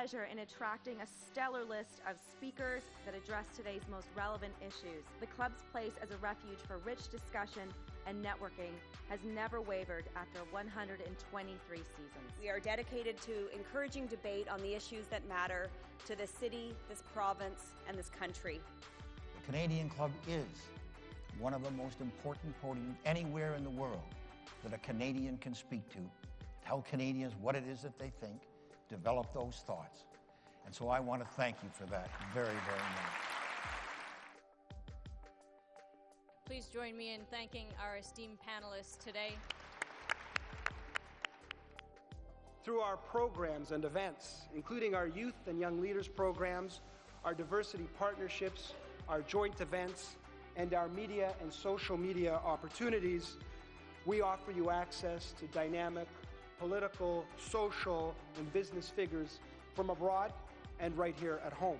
pleasure in attracting a stellar list of speakers that address today's most relevant issues. The club's place as a refuge for rich discussion and networking has never wavered after 123 seasons. We are dedicated to encouraging debate on the issues that matter to this city, this province, and this country. The Canadian Club is one of the most important podiums anywhere in the world that a Canadian can speak to, tell Canadians what it is that they think, develop those thoughts. And so I want to thank you for that very, very much. Please join me in thanking our esteemed panelists today. Through our programs and events, including our youth and young leaders programs, our diversity partnerships, our joint events, and our media and social media opportunities, we offer you access to dynamic political, social, and business figures from abroad and right here at home.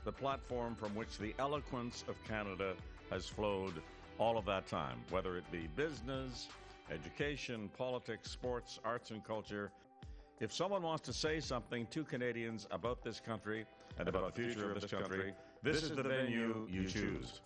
The platform from which the eloquence of Canada has flowed all of that time, whether it be business, education, politics, sports, arts, and culture. If someone wants to say something to Canadians about this country and about the future of this country, this is the venue you choose.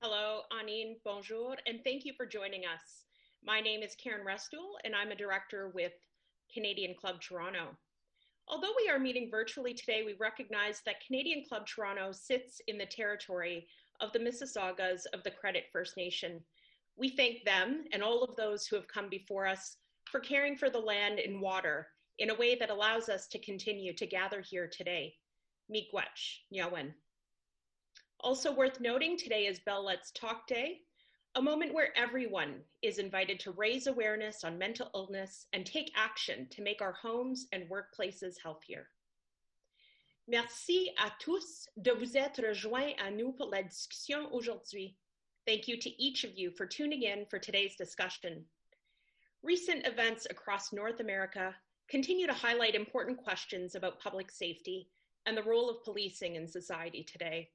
Hello, Anine, bonjour, and thank you for joining us. My name is Karen Restool, and I'm a director with Canadian Club Toronto. Although we are meeting virtually today, we recognize that Canadian Club Toronto sits in the territory of the Mississaugas of the Credit First Nation. We thank them and all of those who have come before us for caring for the land and water in a way that allows us to continue to gather here today. Miigwech, Nyawen. Also worth noting, today is Bell Let's Talk Day, a moment where everyone is invited to raise awareness on mental illness and take action to make our homes and workplaces healthier. Merci à tous de vous être rejoints à nous pour la discussion aujourd'hui. Thank you to each of you for tuning in for today's discussion. Recent events across North America continue to highlight important questions about public safety and the role of policing in society today.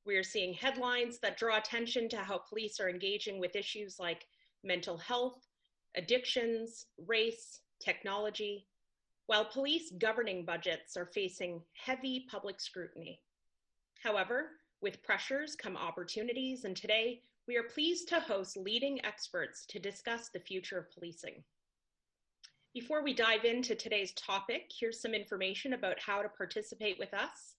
We are seeing headlines that draw attention to how police are engaging with issues like mental health, addictions, race, technology, while police governing budgets are facing heavy public scrutiny. However, with pressures come opportunities, and today we are pleased to host leading experts to discuss the future of policing. Before we dive into today's topic, here's some information about how to participate with us.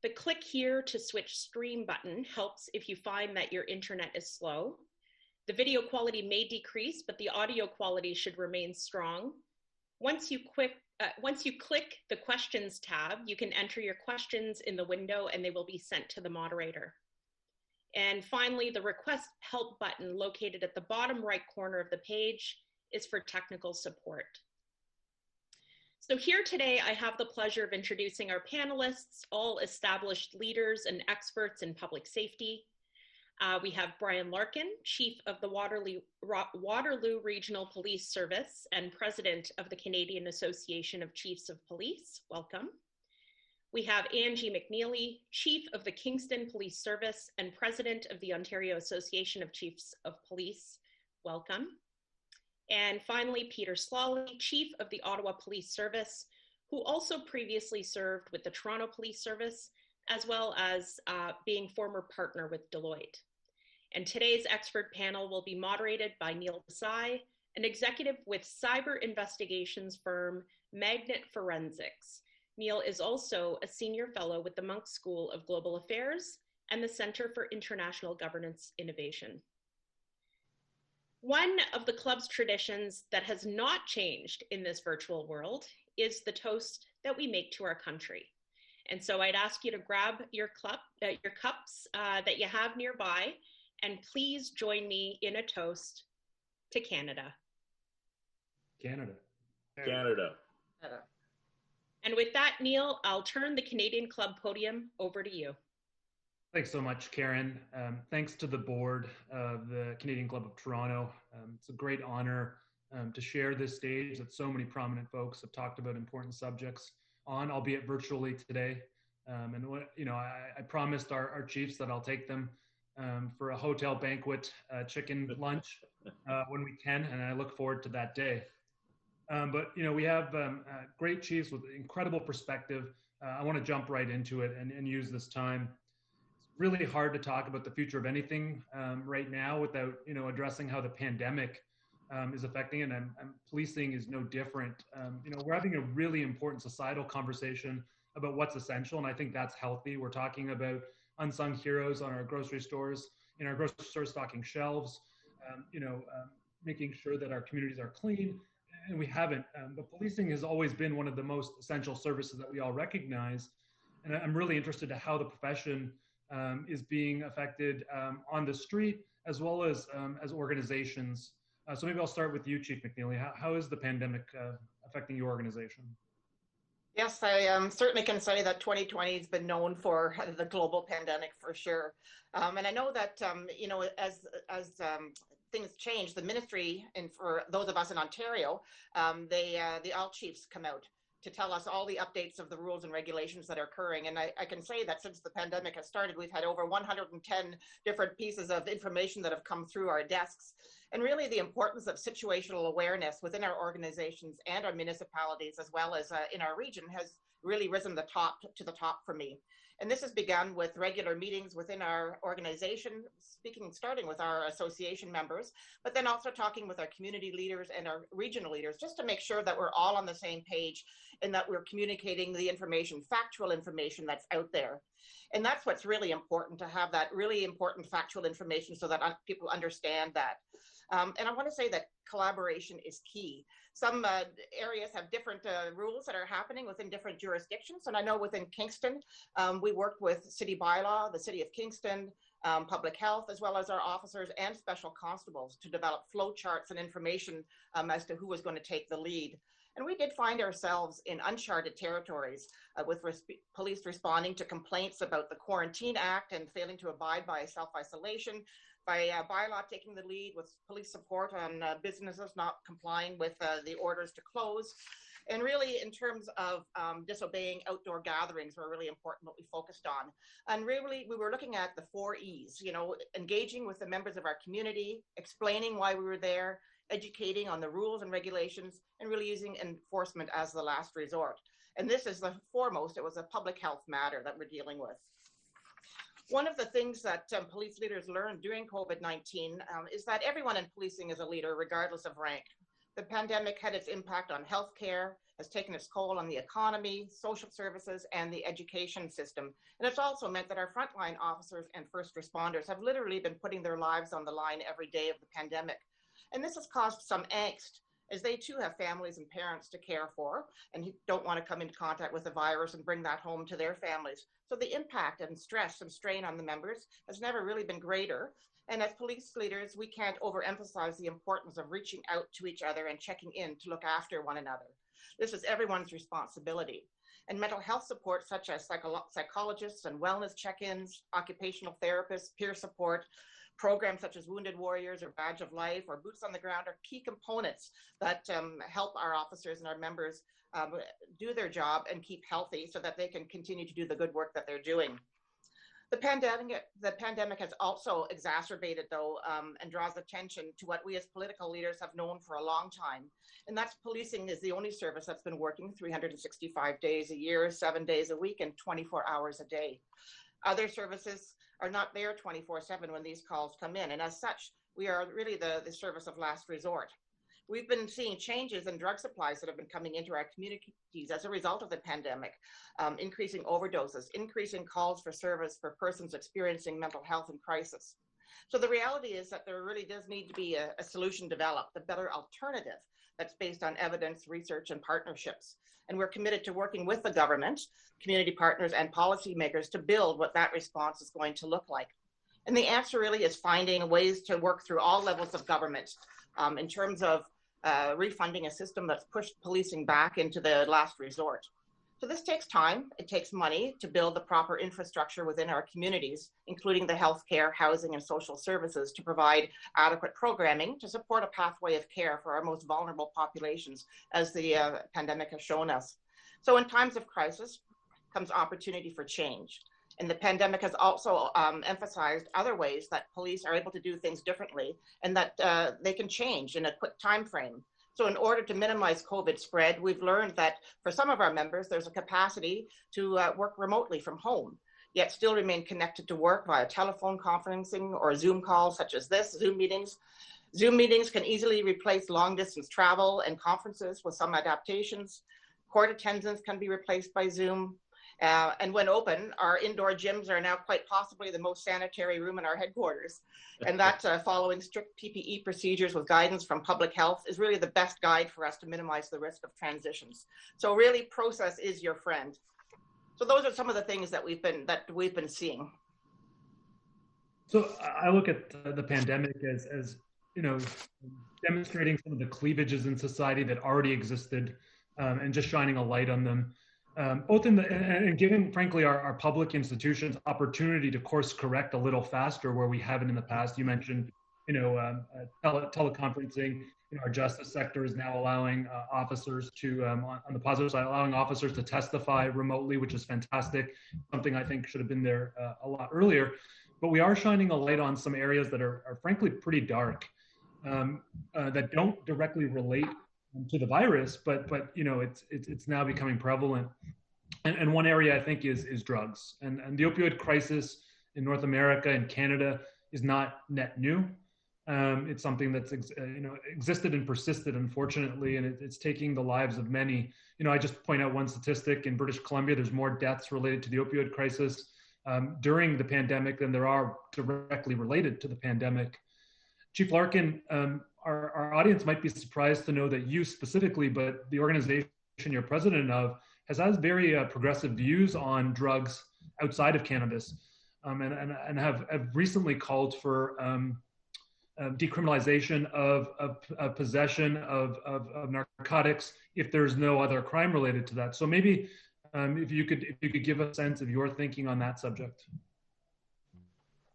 The click here to switch stream button helps if you find that your internet is slow. The video quality may decrease, but the audio quality should remain strong. Once you click the questions tab, you can enter your questions in the window and they will be sent to the moderator. And finally, the request help button located at the bottom right corner of the page is for technical support. So here today, I have the pleasure of introducing our panelists, all established leaders and experts in public safety. We have Bryan Larkin, Chief of the Waterloo Regional Police Service and President of the Canadian Association of Chiefs of Police. Welcome. We have Antje McNeely, Chief of the Kingston Police Service and President of the Ontario Association of Chiefs of Police. Welcome. And finally, Peter Sloly, Chief of the Ottawa Police Service, who also previously served with the Toronto Police Service, as well as being former partner with Deloitte. And today's expert panel will be moderated by Neil Desai, an executive with cyber investigations firm Magnet Forensics. Neil is also a senior fellow with the Munk School of Global Affairs and the Center for International Governance Innovation. One of the club's traditions that has not changed in this virtual world is the toast that we make to our country. And so I'd ask you to grab your cups that you have nearby, and please join me in a toast to Canada. Canada. Canada. And with that, Neil, I'll turn the Canadian Club podium over to you. Thanks so much, Karen. Thanks to the board of the Canadian Club of Toronto. It's a great honor to share this stage that so many prominent folks have talked about important subjects on, albeit virtually today. I promised our chiefs that I'll take them for a hotel banquet chicken lunch when we can, and I look forward to that day. But we have great chiefs with incredible perspective. I want to jump right into it and use this time. It's really hard to talk about the future of anything right now without addressing how the pandemic is affecting it, and policing is no different. We're having a really important societal conversation about what's essential, and I think that's healthy. We're talking about unsung heroes on our grocery stores, in our grocery stores stocking shelves, making sure that our communities are clean, and we haven't. But policing has always been one of the most essential services that we all recognize, and I'm really interested in how the profession is being affected on the street as well as organizations. So maybe I'll start with you, Chief McNeely. How is the pandemic affecting your organization? Yes, I certainly can say that 2020 has been known for the global pandemic for sure. And I know that, as things change, the ministry, and for those of us in Ontario, the all chiefs come out to tell us all the updates of the rules and regulations that are occurring. And I can say that since the pandemic has started, we've had over 110 different pieces of information that have come through our desks. And really the importance of situational awareness within our organizations and our municipalities, as well as in our region, has really risen to the top for me. And this has begun with regular meetings within our organization, starting with our association members, but then also talking with our community leaders and our regional leaders, just to make sure that we're all on the same page and that we're communicating the information, factual information that's out there. And that's what's really important, to have that really important factual information so that people understand that. And I want to say that collaboration is key. Some areas have different rules that are happening within different jurisdictions. And I know within Kingston, we worked with City Bylaw, the City of Kingston, Public Health, as well as our officers and special constables to develop flow charts and information as to who was going to take the lead. And we did find ourselves in uncharted territories with police responding to complaints about the Quarantine Act and failing to abide by self-isolation, by bylaw taking the lead with police support on businesses not complying with the orders to close. And really, in terms of disobeying outdoor gatherings, were really important, what we focused on. And really, we were looking at the 4 E's, engaging with the members of our community, explaining why we were there, educating on the rules and regulations, and really using enforcement as the last resort. And this is the foremost. It was a public health matter that we're dealing with. One of the things that police leaders learned during COVID-19 is that everyone in policing is a leader, regardless of rank. The pandemic had its impact on healthcare, has taken its toll on the economy, social services, and the education system. And it's also meant that our frontline officers and first responders have literally been putting their lives on the line every day of the pandemic. And this has caused some angst, as they too have families and parents to care for and who don't want to come into contact with the virus and bring that home to their families. So the impact and stress and strain on the members has never really been greater. And as police leaders, we can't overemphasize the importance of reaching out to each other and checking in to look after one another. This is everyone's responsibility. And mental health support, such as psychologists and wellness check-ins, occupational therapists, peer support, programs such as Wounded Warriors or Badge of Life or Boots on the Ground are key components that help our officers and our members do their job and keep healthy so that they can continue to do the good work that they're doing. The pandemic has also exacerbated, though, and draws attention to what we as political leaders have known for a long time. And that's policing is the only service that's been working 365 days a year, 7 days a week, and 24 hours a day. Other services are not there 24/7 when these calls come in. And as such, we are really the service of last resort. We've been seeing changes in drug supplies that have been coming into our communities as a result of the pandemic, increasing overdoses, increasing calls for service for persons experiencing mental health and crisis. So the reality is that there really does need to be a solution developed, a better alternative that's based on evidence, research, and partnerships. And we're committed to working with the government, community partners, and policymakers to build what that response is going to look like. And the answer really is finding ways to work through all levels of government in terms of refunding a system that's pushed policing back into the last resort. So this takes time, it takes money to build the proper infrastructure within our communities, including the healthcare, housing, and social services to provide adequate programming to support a pathway of care for our most vulnerable populations, as the pandemic has shown us. So in times of crisis comes opportunity for change. And the pandemic has also emphasized other ways that police are able to do things differently and that they can change in a quick time frame. So in order to minimize COVID spread, we've learned that for some of our members, there's a capacity to work remotely from home, yet still remain connected to work via telephone conferencing or Zoom calls such as this, Zoom meetings. Zoom meetings can easily replace long distance travel and conferences with some adaptations. Court attendance can be replaced by Zoom. And when open, our indoor gyms are now quite possibly the most sanitary room in our headquarters. And that following strict PPE procedures with guidance from public health is really the best guide for us to minimize the risk of transitions. So really, process is your friend. So those are some of the things that we've been seeing. So I look at the pandemic as demonstrating some of the cleavages in society that already existed, and just shining a light on them. Both and giving, frankly, our public institutions opportunity to course correct a little faster where we haven't in the past. You mentioned, teleconferencing. Our justice sector is now allowing officers to, on the positive side, allowing officers to testify remotely, which is fantastic. Something I think should have been there a lot earlier. But we are shining a light on some areas that are frankly pretty dark, that don't directly relate to the virus, but it's now becoming prevalent. And one area I think is drugs. And the opioid crisis in North America and Canada is not net new. It's something that's existed and persisted, unfortunately, and it's taking the lives of many. I just point out one statistic: in British Columbia, there's more deaths related to the opioid crisis during the pandemic than there are directly related to the pandemic. Chief Larkin, our audience might be surprised to know that you specifically, but the organization you're president of, has very progressive views on drugs outside of cannabis, and have recently called for decriminalization of possession of narcotics if there's no other crime related to that. So maybe if you could give a sense of your thinking on that subject.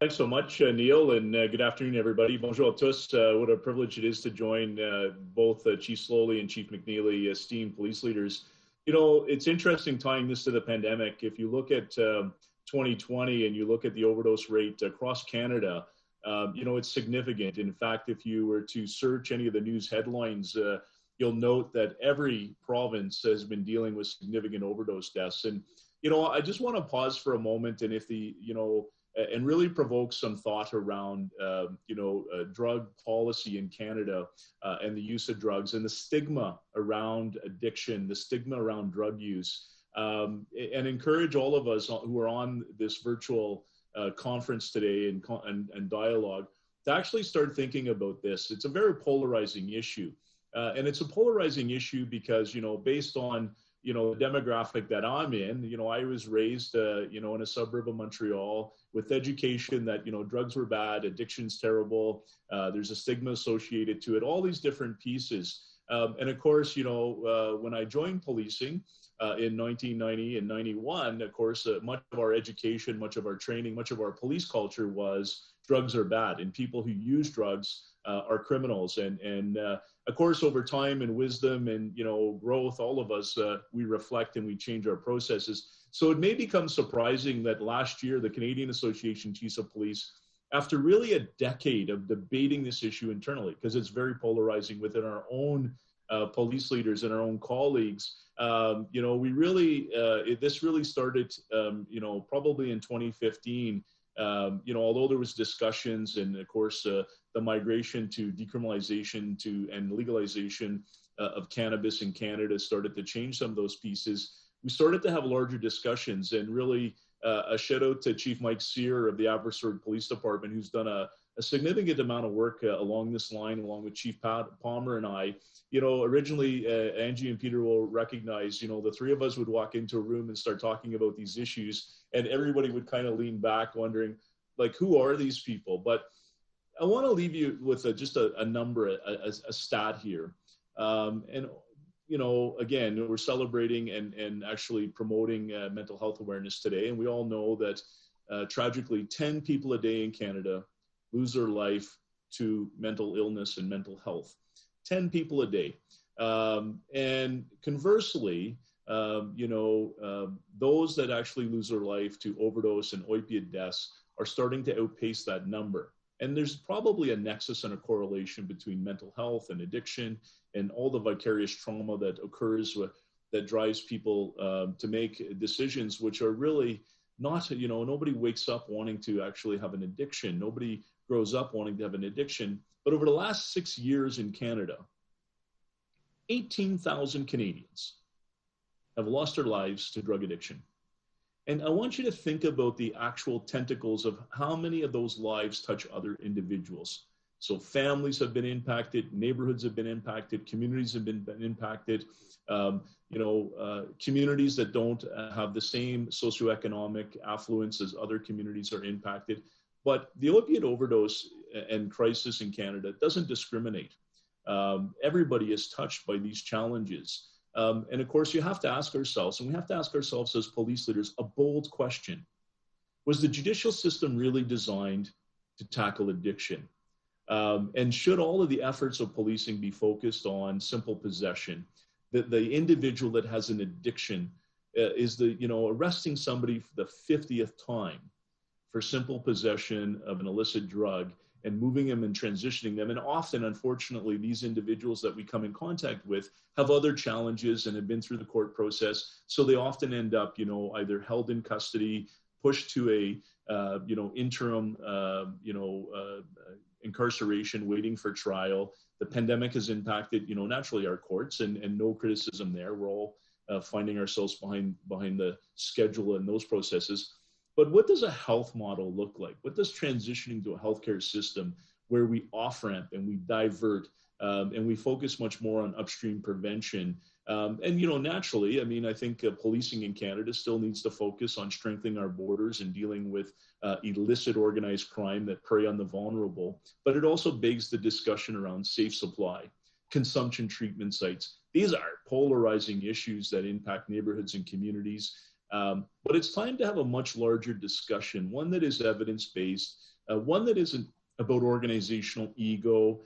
Thanks so much, Neil, and good afternoon, everybody. Bonjour à tous. What a privilege it is to join both Chief Sloly and Chief McNeely, esteemed police leaders. It's interesting tying this to the pandemic. If you look at 2020 and you look at the overdose rate across Canada, it's significant. In fact, if you were to search any of the news headlines, you'll note that every province has been dealing with significant overdose deaths. And, I just want to pause for a moment and and really provoke some thought around, drug policy in Canada and the use of drugs and the stigma around addiction, the stigma around drug use, and encourage all of us who are on this virtual conference today and dialogue to actually start thinking about this. It's a very polarizing issue. And it's a polarizing issue because, based on the demographic that I'm in, I was raised, in a suburb of Montreal with education that, drugs were bad, addiction's terrible, there's a stigma associated to it, all these different pieces. And of course, when I joined policing in 1990 and 91, of course, much of our education, much of our training, much of our police culture was drugs are bad and people who use drugs are criminals. And of course, over time and wisdom and, growth, all of us, we reflect and we change our processes. So it may become surprising that last year, the Canadian Association of Chiefs of Police, after really a decade of debating this issue internally, because it's very polarizing within our own police leaders and our own colleagues, we really, this really started, probably in 2015, although there was discussions and of course the migration to decriminalization and legalization of cannabis in Canada started to change some of those pieces. We started to have larger discussions, and really a shout out to Chief Mike Sear of the Abbotsford Police Department, who's done a significant amount of work along this line, along with Chief Pat Palmer and I. Originally, Angie and Peter will recognize, the three of us would walk into a room and start talking about these issues, and everybody would kind of lean back wondering, like, who are these people? But I want to leave you with just a number, a stat here. Again, we're celebrating and actually promoting mental health awareness today. And we all know that tragically 10 people a day in Canada lose their life to mental illness and mental health. 10 people a day. And conversely, those that actually lose their life to overdose and opiate deaths are starting to outpace that number. And there's probably a nexus and a correlation between mental health and addiction and all the vicarious trauma that occurs that drives people to make decisions which are really not, nobody wakes up wanting to actually have an addiction. Nobody grows up wanting to have an addiction. But over the last 6 years in Canada, 18,000 Canadians have lost their lives to drug addiction. And I want you to think about the actual tentacles of how many of those lives touch other individuals. So families have been impacted, neighborhoods have been impacted, communities have been impacted, communities that don't have the same socioeconomic affluence as other communities are impacted. But the opiate overdose and crisis in Canada doesn't discriminate. Everybody is touched by these challenges. And of course, you have to ask ourselves, and we have to ask ourselves as police leaders, a bold question. Was the judicial system really designed to tackle addiction? And should all of the efforts of policing be focused on simple possession? The individual that has an addiction is arresting somebody for the 50th time for simple possession of an illicit drug and moving them and transitioning them. And often, unfortunately, these individuals that we come in contact with have other challenges and have been through the court process. So they often end up, either held in custody, pushed to a, interim, incarceration, waiting for trial. The pandemic has impacted, naturally our courts, and no criticism there. We're all finding ourselves behind the schedule and those processes. But what does a health model look like? What does transitioning to a healthcare system where we off-ramp and we divert and we focus much more on upstream prevention? Naturally, I think policing in Canada still needs to focus on strengthening our borders and dealing with illicit organized crime that prey on the vulnerable. But it also begs the discussion around safe supply, consumption treatment sites. These are polarizing issues that impact neighborhoods and communities. But it's time to have a much larger discussion, one that is evidence-based, one that isn't about organizational ego,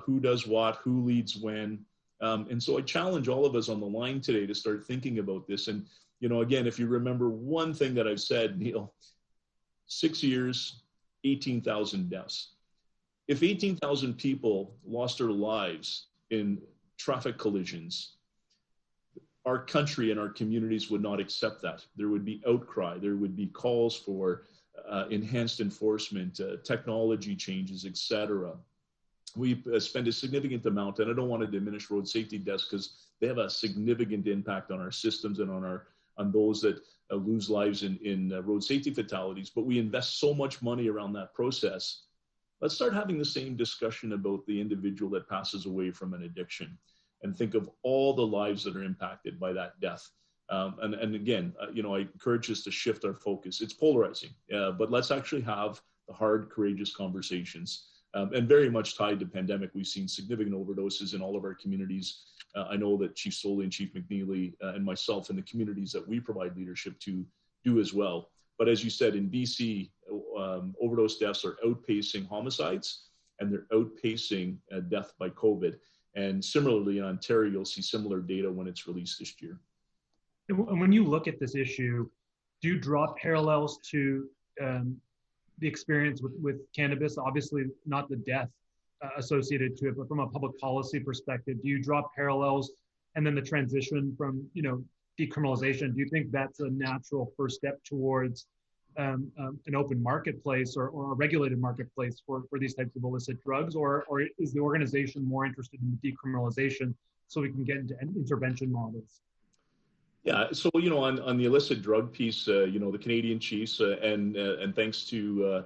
who does what, who leads when. And so I challenge all of us on the line today to start thinking about this. And, again, if you remember one thing that I've said, Neil, 6 years, 18,000 deaths. If 18,000 people lost their lives in traffic collisions, our country and our communities would not accept that. There would be outcry. There would be calls for enhanced enforcement, technology changes, et cetera. We spend a significant amount, and I don't want to diminish road safety deaths because they have a significant impact on our systems and on those that lose lives in road safety fatalities. But we invest so much money around that process. Let's start having the same discussion about the individual that passes away from an addiction, and think of all the lives that are impacted by that death. And again, I encourage us to shift our focus. It's polarizing, but let's actually have the hard, courageous conversations. And very much tied to pandemic, we've seen significant overdoses in all of our communities. I know that Chief Sloly and Chief McNeely and myself and the communities that we provide leadership to do as well. But as you said, in BC, overdose deaths are outpacing homicides, and they're outpacing death by COVID. And similarly, in Ontario, you'll see similar data when it's released this year. And when you look at this issue, do you draw parallels to the experience with cannabis? Obviously, not the death associated to it, but from a public policy perspective, do you draw parallels? And then the transition from, decriminalization, do you think that's a natural first step towards an open marketplace or a regulated marketplace for these types of illicit drugs, or is the organization more interested in decriminalization so we can get into intervention models? Yeah, so on the illicit drug piece, the Canadian Chiefs and thanks to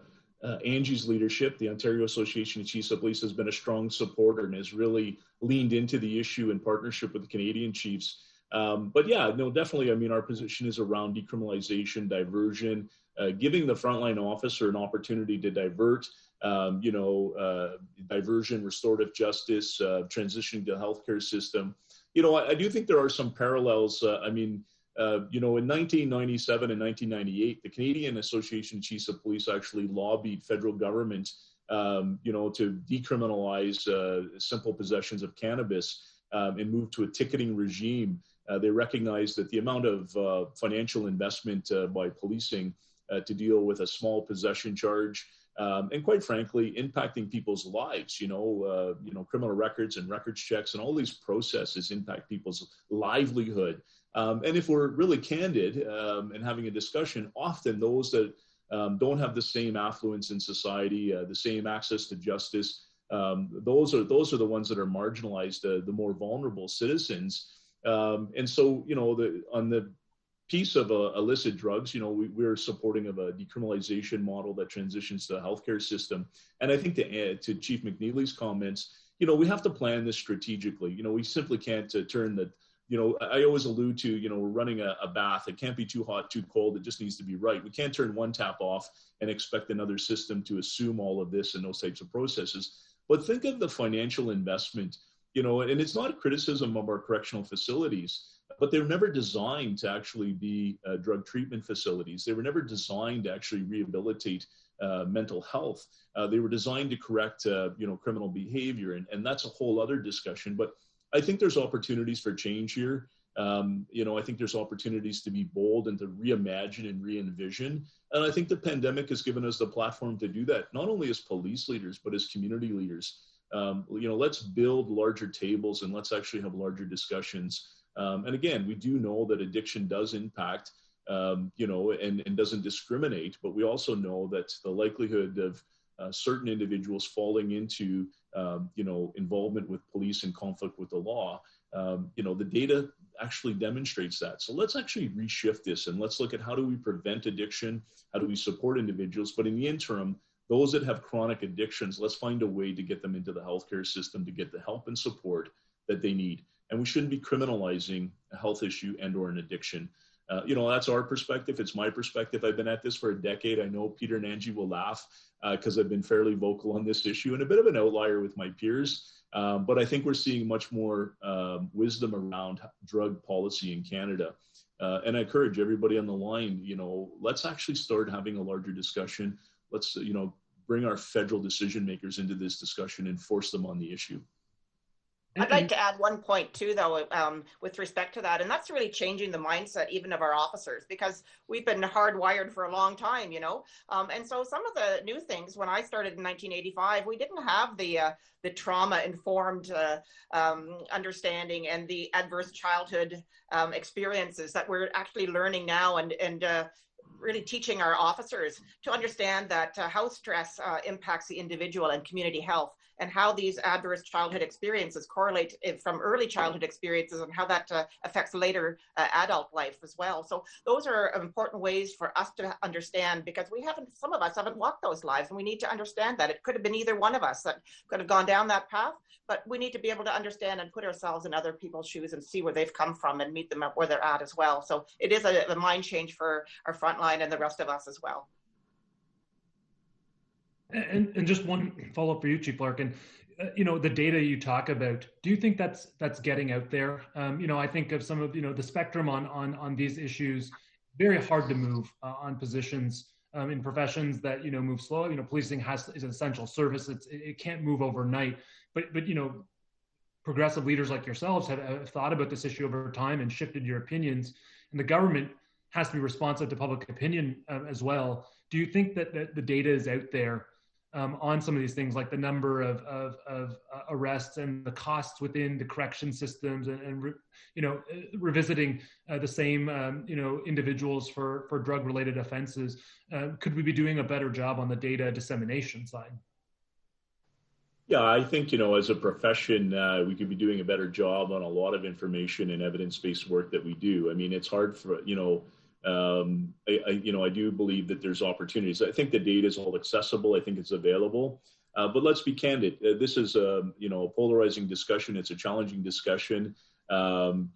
Angie's leadership, the Ontario Association of Chiefs of Police has been a strong supporter and has really leaned into the issue in partnership with the Canadian Chiefs. But yeah, no, definitely. Our position is around decriminalization, diversion, giving the frontline officer an opportunity to divert, diversion, restorative justice, transitioning to the healthcare system. I do think there are some parallels. In 1997 and 1998, the Canadian Association of Chiefs of Police actually lobbied federal government, to decriminalize simple possessions of cannabis and move to a ticketing regime. They recognize that the amount of financial investment by policing to deal with a small possession charge, and quite frankly, impacting people's lives, criminal records and records checks and all these processes impact people's livelihood. And if we're really candid and having a discussion, often those that don't have the same affluence in society, the same access to justice, those are the ones that are marginalized, the more vulnerable citizens. And so, on the piece of illicit drugs, we're supporting of a decriminalization model that transitions to the healthcare system. And I think to add to Chief McNeely's comments, we have to plan this strategically. We simply can't turn the, I always allude to, we're running a bath. It can't be too hot, too cold. It just needs to be right. We can't turn one tap off and expect another system to assume all of this and those types of processes. But think of the financial investment, and it's not a criticism of our correctional facilities, but they were never designed to actually be drug treatment facilities. They were never designed to actually rehabilitate mental health. They were designed to correct, criminal behavior, and that's a whole other discussion. But I think there's opportunities for change here. I think there's opportunities to be bold and to reimagine and re-envision. And I think the pandemic has given us the platform to do that, not only as police leaders, but as community leaders. Let's build larger tables and let's actually have larger discussions. And again, we do know that addiction does impact, and doesn't discriminate, but we also know that the likelihood of certain individuals falling into, involvement with police and conflict with the law, the data actually demonstrates that. So let's actually reshift this and let's look at how do we prevent addiction? How do we support individuals? But in the interim, those that have chronic addictions, let's find a way to get them into the healthcare system to get the help and support that they need. And we shouldn't be criminalizing a health issue and or an addiction. That's our perspective. It's my perspective. I've been at this for a decade. I know Peter and Antje will laugh because I've been fairly vocal on this issue and a bit of an outlier with my peers. But I think we're seeing much more wisdom around drug policy in Canada. And I encourage everybody on the line, let's actually start having a larger discussion. Let's, bring our federal decision makers into this discussion and force them on the issue. I'd like to add one point too, though, with respect to that, and that's really changing the mindset even of our officers, because we've been hardwired for a long time, and so some of the new things, when I started in 1985, we didn't have the trauma-informed understanding and the adverse childhood experiences that we're actually learning now, and really teaching our officers to understand that how stress impacts the individual and community health, and how these adverse childhood experiences correlate from early childhood experiences and how that affects later adult life as well. So those are important ways for us to understand, because some of us haven't walked those lives, and we need to understand that. It could have been either one of us that could have gone down that path, but we need to be able to understand and put ourselves in other people's shoes and see where they've come from and meet them where they're at as well. So it is a mind change for our frontline and the rest of us as well. And just one follow-up for you, Chief Larkin. The data you talk about, do you think that's getting out there? I think of some of the spectrum on these issues. Very hard to move on positions in professions that move slow. Policing is an essential service. It can't move overnight. But progressive leaders like yourselves have thought about this issue over time and shifted your opinions. And the government has to be responsive to public opinion as well. Do you think that the data is out there on some of these things, like the number of arrests and the costs within the correction systems, and revisiting the same individuals for drug-related offenses? Could we be doing a better job on the data dissemination side? Yeah, I think, as a profession, we could be doing a better job on a lot of information and evidence-based work that we do. I mean, it's hard for, I do believe that there's opportunities. I think the data is all accessible. I think it's available. But let's be candid. This is a polarizing discussion. It's a challenging discussion. And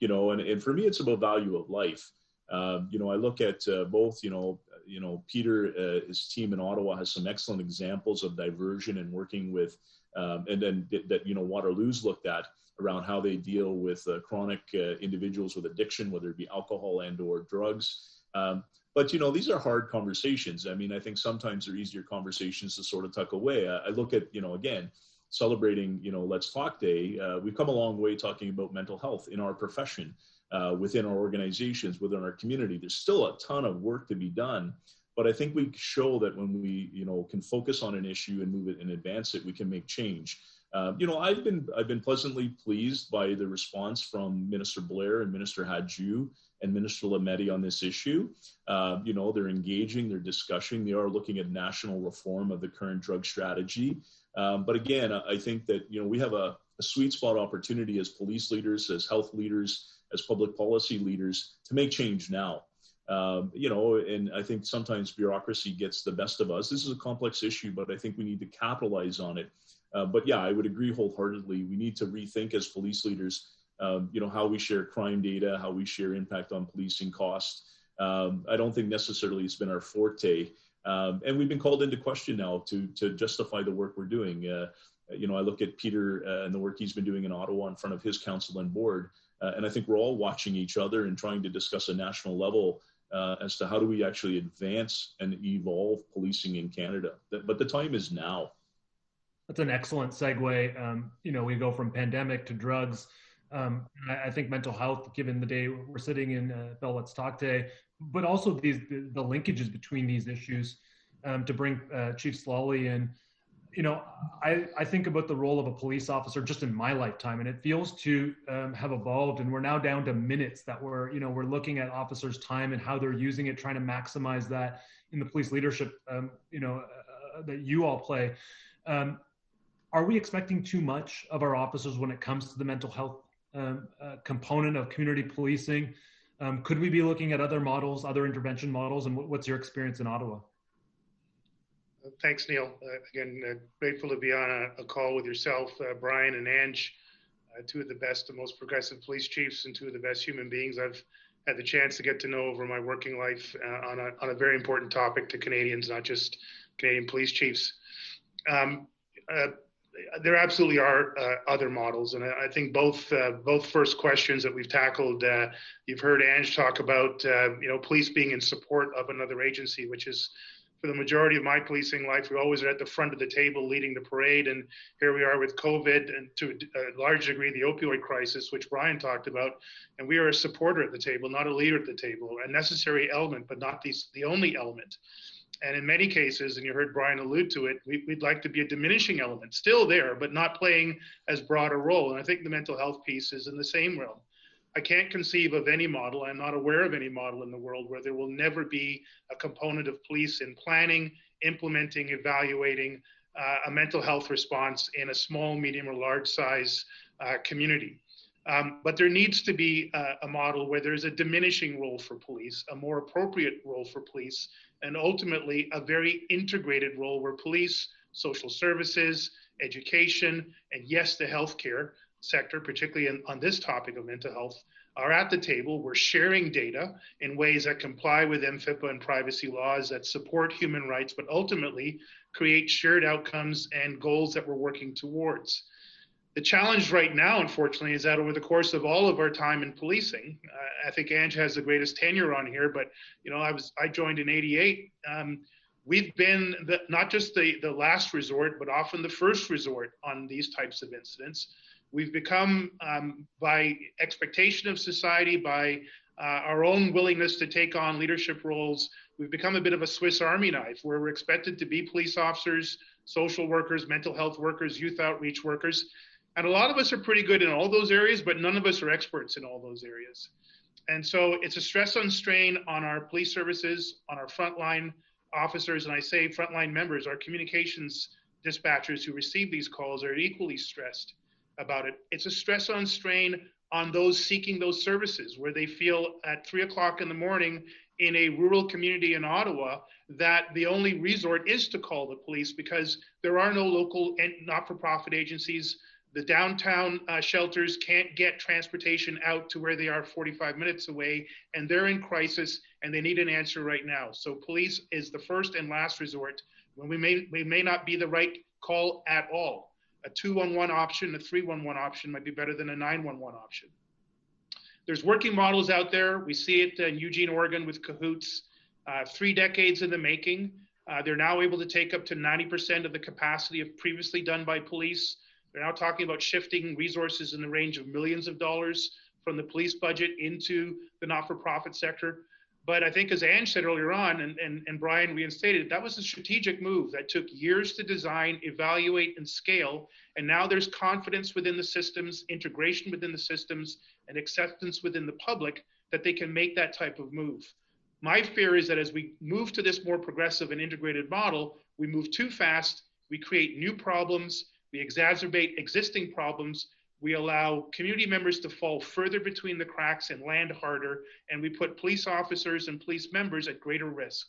for me, it's about value of life. I look at both, Peter, his team in Ottawa has some excellent examples of diversion and working with, and then that, Waterloo's looked at around how they deal with chronic individuals with addiction, whether it be alcohol and or drugs. But, these are hard conversations. I mean, I think sometimes they're easier conversations to sort of tuck away. I look at, again, celebrating, Let's Talk Day. We've come a long way talking about mental health in our profession. within our organizations, within our community. There's still a ton of work to be done, but I think we show that when we, can focus on an issue and move it and advance it, we can make change. I've been pleasantly pleased by the response from Minister Blair and Minister Hadju and Minister Lametti on this issue. They're engaging, they're discussing, they are looking at national reform of the current drug strategy. But again, I think that, we have a sweet spot opportunity as police leaders, as health leaders, as public policy leaders to make change now. And I think sometimes bureaucracy gets the best of us. This is a complex issue, but I think we need to capitalize on it. But yeah, I would agree wholeheartedly. We need to rethink as police leaders, how we share crime data, how we share impact on policing costs. I don't think necessarily it's been our forte. And we've been called into question now to justify the work we're doing. I look at Peter and the work he's been doing in Ottawa in front of his council and board. And I think we're all watching each other and trying to discuss a national level as to how do we actually advance and evolve policing in Canada. But the time is now. That's an excellent segue. We go from pandemic to drugs. I think mental health, given the day we're sitting in Bell Let's Talk today, but also the linkages between these issues, to bring Chief Sloly in. I think about the role of a police officer just in my lifetime, and it feels to have evolved, and we're now down to minutes that we're looking at officers' time and how they're using it, trying to maximize that in the police leadership, that you all play. Are we expecting too much of our officers when it comes to the mental health component of community policing? Could we be looking at other models, other intervention models, and what's your experience in Ottawa? Thanks, Neil. Again, grateful to be on a call with yourself, Bryan and Antje, two of the best and most progressive police chiefs and two of the best human beings I've had the chance to get to know over my working life on a very important topic to Canadians, not just Canadian police chiefs. There absolutely are other models, and I think both first questions that we've tackled, you've heard Antje talk about, police being in support of another agency, which is, for the majority of my policing life, we always are at the front of the table leading the parade, and here we are with COVID and to a large degree the opioid crisis, which Bryan talked about, and we are a supporter at the table, not a leader at the table, a necessary element, but not the only element. And in many cases, and you heard Bryan allude to it, we'd like to be a diminishing element, still there, but not playing as broad a role. And I think the mental health piece is in the same realm. I can't conceive of any model, I'm not aware of any model in the world where there will never be a component of police in planning, implementing, evaluating a mental health response in a small, medium, or large size community. But there needs to be a model where there's a diminishing role for police, a more appropriate role for police, and ultimately a very integrated role where police, social services, education, and yes, the healthcare sector, particularly on this topic of mental health, are at the table. We're sharing data in ways that comply with MFIPA and privacy laws that support human rights, but ultimately create shared outcomes and goals that we're working towards. The challenge right now, unfortunately, is that over the course of all of our time in policing, I think Antje has the greatest tenure on here, but I joined in '88. We've been not just the last resort, but often the first resort on these types of incidents. We've become, by expectation of society, by our own willingness to take on leadership roles, we've become a bit of a Swiss Army knife where we're expected to be police officers, social workers, mental health workers, youth outreach workers. And a lot of us are pretty good in all those areas, but none of us are experts in all those areas. And so it's a stress on strain on our police services, on our frontline officers, and I say frontline members, our communications dispatchers who receive these calls are equally stressed about it. It's a stress on strain on those seeking those services where they feel at 3 o'clock in the morning in a rural community in Ottawa that the only resort is to call the police because there are no local and not-for-profit agencies. The downtown shelters can't get transportation out to where they are 45 minutes away, and they're in crisis and they need an answer right now. So police is the first and last resort when we may not be the right call at all. A 211 option, a 311 option might be better than a 911 option. There's working models out there. We see it in Eugene, Oregon with Cahoots, 3 decades in the making. They're now able to take up to 90% of the capacity of previously done by police. They're now talking about shifting resources in the range of millions of dollars from the police budget into the not-for-profit sector. But I think, as Ange said earlier on, and Bryan reinstated, that was a strategic move that took years to design, evaluate, and scale. And now there's confidence within the systems, integration within the systems, and acceptance within the public that they can make that type of move. My fear is that as we move to this more progressive and integrated model, we move too fast, we create new problems, we exacerbate existing problems, we allow community members to fall further between the cracks and land harder, and we put police officers and police members at greater risk.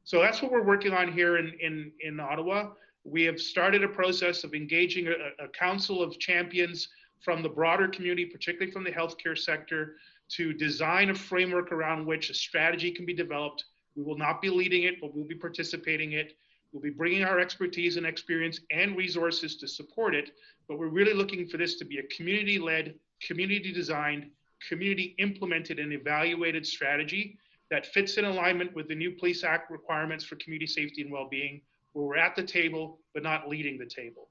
So that's what we're working on here in Ottawa. We have started a process of engaging a council of champions from the broader community, particularly from the healthcare sector, to design a framework around which a strategy can be developed. We will not be leading it, but we'll be participating in it. We'll be bringing our expertise and experience and resources to support it, but we're really looking for this to be a community-led, community-designed, community-implemented and evaluated strategy that fits in alignment with the new Police Act requirements for community safety and well-being, where we're at the table, but not leading the table.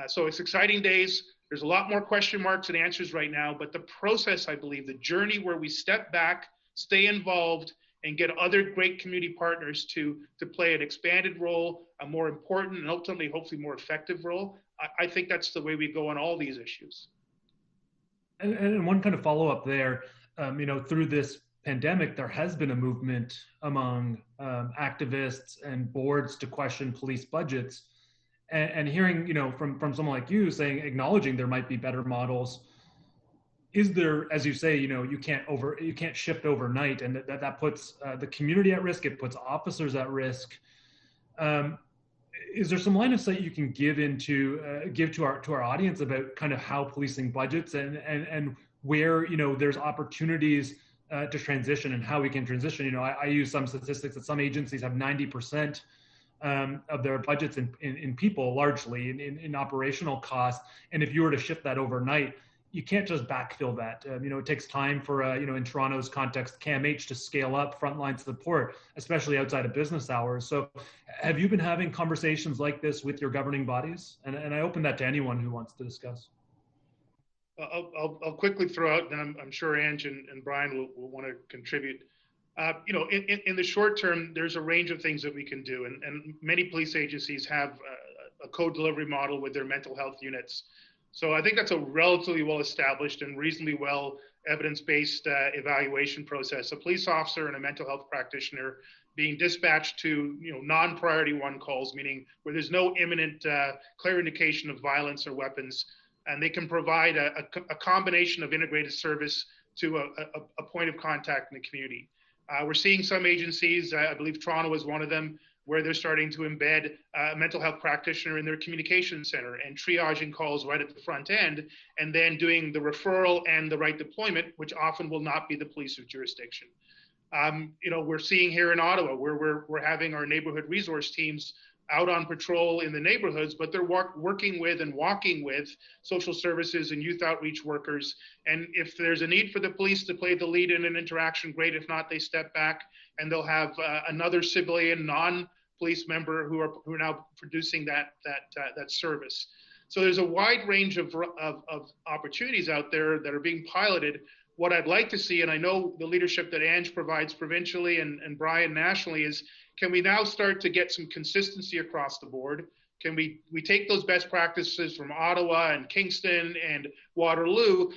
So it's exciting days. There's a lot more question marks and answers right now, but the process, I believe, the journey where we step back, stay involved, and get other great community partners to play an expanded role, a more important and ultimately, hopefully more effective role. I think that's the way we go on all these issues. And one kind of follow-up there, through this pandemic, there has been a movement among activists and boards to question police budgets. And hearing, from someone like you acknowledging there might be better models, is there, as you say, you can't shift overnight, and that puts the community at risk. It puts officers at risk. Is there some line of sight you can give to our audience about kind of how policing budgets and where there's opportunities to transition and how we can transition? I use some statistics that some agencies have 90% of their budgets in people, largely in operational costs, and if you were to shift that overnight, you can't just backfill that. It takes time for, in Toronto's context, CAMH to scale up frontline support, especially outside of business hours. So have you been having conversations like this with your governing bodies? And I open that to anyone who wants to discuss. I'll quickly throw out, and I'm sure Ange and Bryan will want to contribute. In the short term, there's a range of things that we can do. And many police agencies have a co-delivery model with their mental health units. So I think that's a relatively well-established and reasonably well evidence-based evaluation process. A police officer and a mental health practitioner being dispatched to non-priority one calls, meaning where there's no imminent clear indication of violence or weapons, and they can provide a combination of integrated service to a point of contact in the community. We're seeing some agencies, I believe Toronto is one of them, where they're starting to embed a mental health practitioner in their communication center and triaging calls right at the front end, and then doing the referral and the right deployment, which often will not be the police's jurisdiction. We're seeing here in Ottawa where we're having our neighborhood resource teams out on patrol in the neighborhoods, but they're working with and walking with social services and youth outreach workers. And if there's a need for the police to play the lead in an interaction, great. If not, they step back and they'll have another civilian non-police member who are now producing that service. So there's a wide range of opportunities out there that are being piloted. What I'd like to see, and I know the leadership that Ange provides provincially and Bryan nationally, is can we now start to get some consistency across the board? Can we take those best practices from Ottawa and Kingston and Waterloo,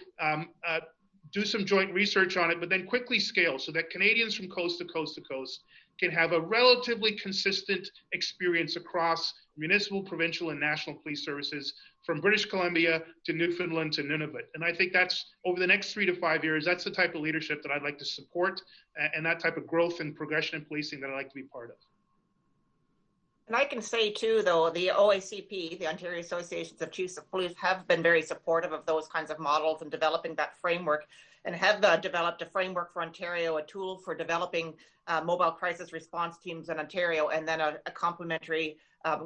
do some joint research on it, but then quickly scale so that Canadians from coast to coast to coast can have a relatively consistent experience across municipal, provincial, and national police services from British Columbia to Newfoundland to Nunavut. And I think that's, over the next 3 to 5 years, that's the type of leadership that I'd like to support and that type of growth and progression in policing that I'd like to be part of. And I can say too, though, the OACP, the Ontario Associations of Chiefs of Police, have been very supportive of those kinds of models and developing that framework, and have developed a framework for Ontario, a tool for developing mobile crisis response teams in Ontario, and then a complementary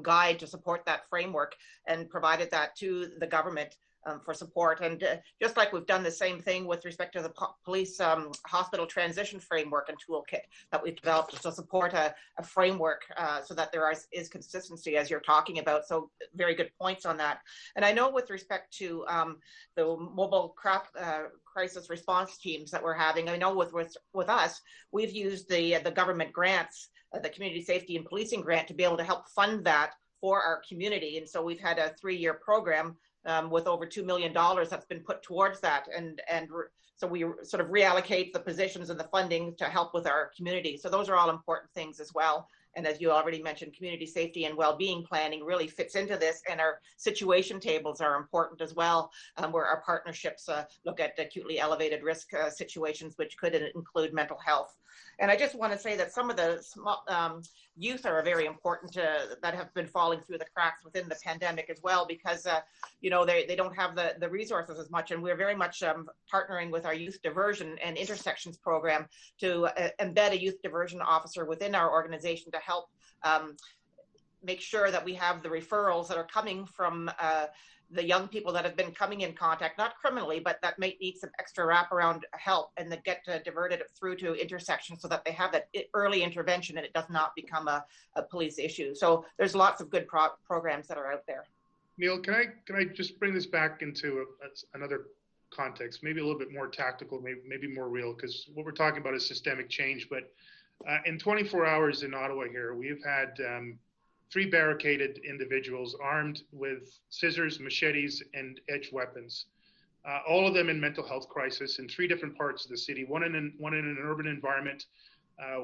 guide to support that framework, and provided that to the government for support. And just like we've done the same thing with respect to the police hospital transition framework and toolkit that we've developed to support a framework so that there is consistency, as you're talking about. So very good points on that. And I know with respect to the mobile crisis response teams that we're having, I know with us, we've used the government grants, the Community Safety and Policing Grant, to be able to help fund that for our community. And so we've had a 3-year program with over $2 million that's been put towards that. And so we sort of reallocate the positions and the funding to help with our community. So those are all important things as well. And as you already mentioned, community safety and well-being planning really fits into this, and our situation tables are important as well, where our partnerships look at acutely elevated risk situations, which could include mental health. And I just want to say that some of the youth are very important that have been falling through the cracks within the pandemic as well, because they don't have the resources as much. And we're very much partnering with our youth diversion and intersections program to embed a youth diversion officer within our organization to help make sure that we have the referrals that are coming from the young people that have been coming in contact, not criminally, but that may need some extra wraparound help, and that get diverted through to intersections so that they have that early intervention and it does not become a police issue. So there's lots of good programs that are out there. Neil, can I just bring this back into another context, maybe a little bit more tactical, maybe more real, because what we're talking about is systemic change. But in 24 hours in Ottawa here, we've had 3 barricaded individuals armed with scissors, machetes, and edged weapons. All of them in mental health crisis in 3 different parts of the city, one in an urban environment,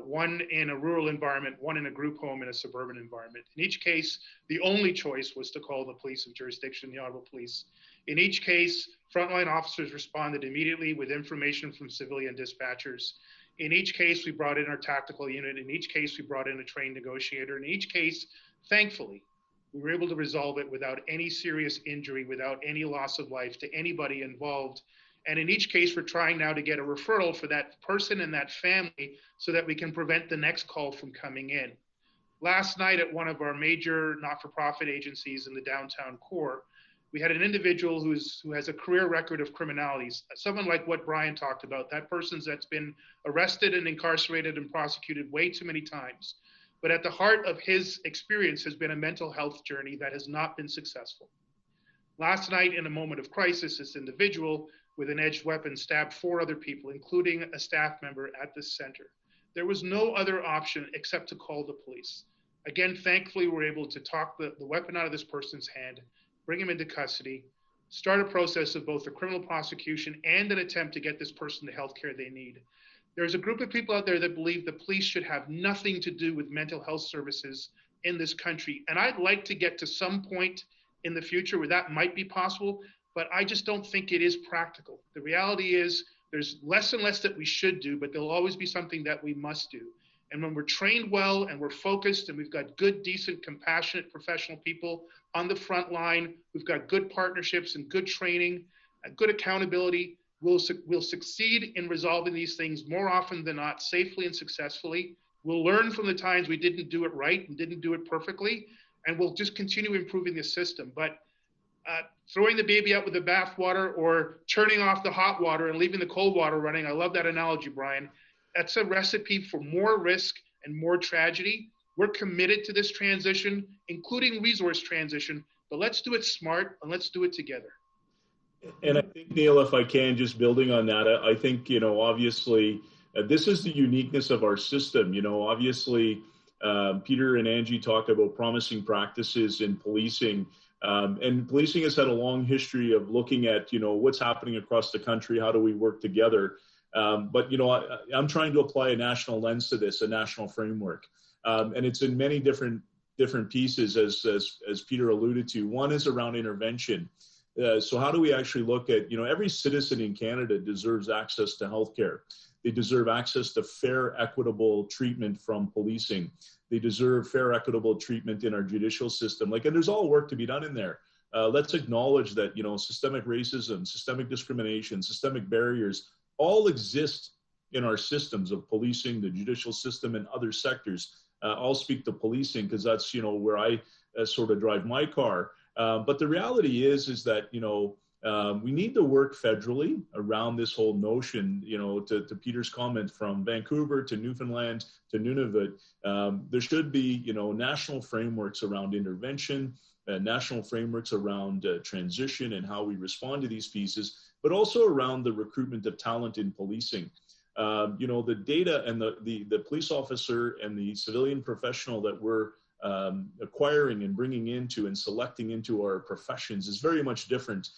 one in a rural environment, one in a group home in a suburban environment. In each case, the only choice was to call the police of jurisdiction, the Ottawa Police. In each case, frontline officers responded immediately with information from civilian dispatchers. In each case, we brought in our tactical unit. In each case, we brought in a trained negotiator. In each case, thankfully, we were able to resolve it without any serious injury, without any loss of life to anybody involved. And in each case, we're trying now to get a referral for that person and that family so that we can prevent the next call from coming in. Last night at one of our major not-for-profit agencies in the downtown core, we had an individual who has a career record of criminalities, someone like what Bryan talked about, that person's that's been arrested and incarcerated and prosecuted way too many times. But at the heart of his experience has been a mental health journey that has not been successful. Last night, in a moment of crisis, this individual with an edged weapon stabbed 4 other people, including a staff member at the center. There was no other option except to call the police. Again, thankfully, we were able to talk the weapon out of this person's hand, bring him into custody, start a process of both a criminal prosecution and an attempt to get this person the health care they need. There's a group of people out there that believe the police should have nothing to do with mental health services in this country. And I'd like to get to some point in the future where that might be possible, but I just don't think it is practical. The reality is there's less and less that we should do, but there'll always be something that we must do. And when we're trained well and we're focused and we've got good, decent, compassionate professional people on the front line, we've got good partnerships and good training, good accountability, we'll succeed in resolving these things more often than not, safely and successfully. We'll learn from the times we didn't do it right and didn't do it perfectly, and we'll just continue improving the system. But throwing the baby out with the bathwater or turning off the hot water and leaving the cold water running, I love that analogy, Bryan. That's a recipe for more risk and more tragedy. We're committed to this transition, including resource transition, but let's do it smart and let's do it together. And I think, Neil, if I can, just building on that, I think, obviously, this is the uniqueness of our system. Obviously, Peter and Angie talked about promising practices in policing. And policing has had a long history of looking at, what's happening across the country, how do we work together? But I'm trying to apply a national lens to this, a national framework. And it's in many different pieces, as Peter alluded to. One is around intervention. So how do we actually look at, every citizen in Canada deserves access to healthcare. They deserve access to fair, equitable treatment from policing. They deserve fair, equitable treatment in our judicial system. And there's all work to be done in there. Let's acknowledge that, systemic racism, systemic discrimination, systemic barriers all exist in our systems of policing, the judicial system, and other sectors. I'll speak to policing because that's, where I sort of drive my car. But the reality is that, We need to work federally around this whole notion, to Peter's comment, from Vancouver to Newfoundland to Nunavut. There should be, national frameworks around intervention, national frameworks around transition and how we respond to these pieces, but also around the recruitment of talent in policing. The data and the police officer and the civilian professional that we're acquiring and bringing into and selecting into our professions is very much different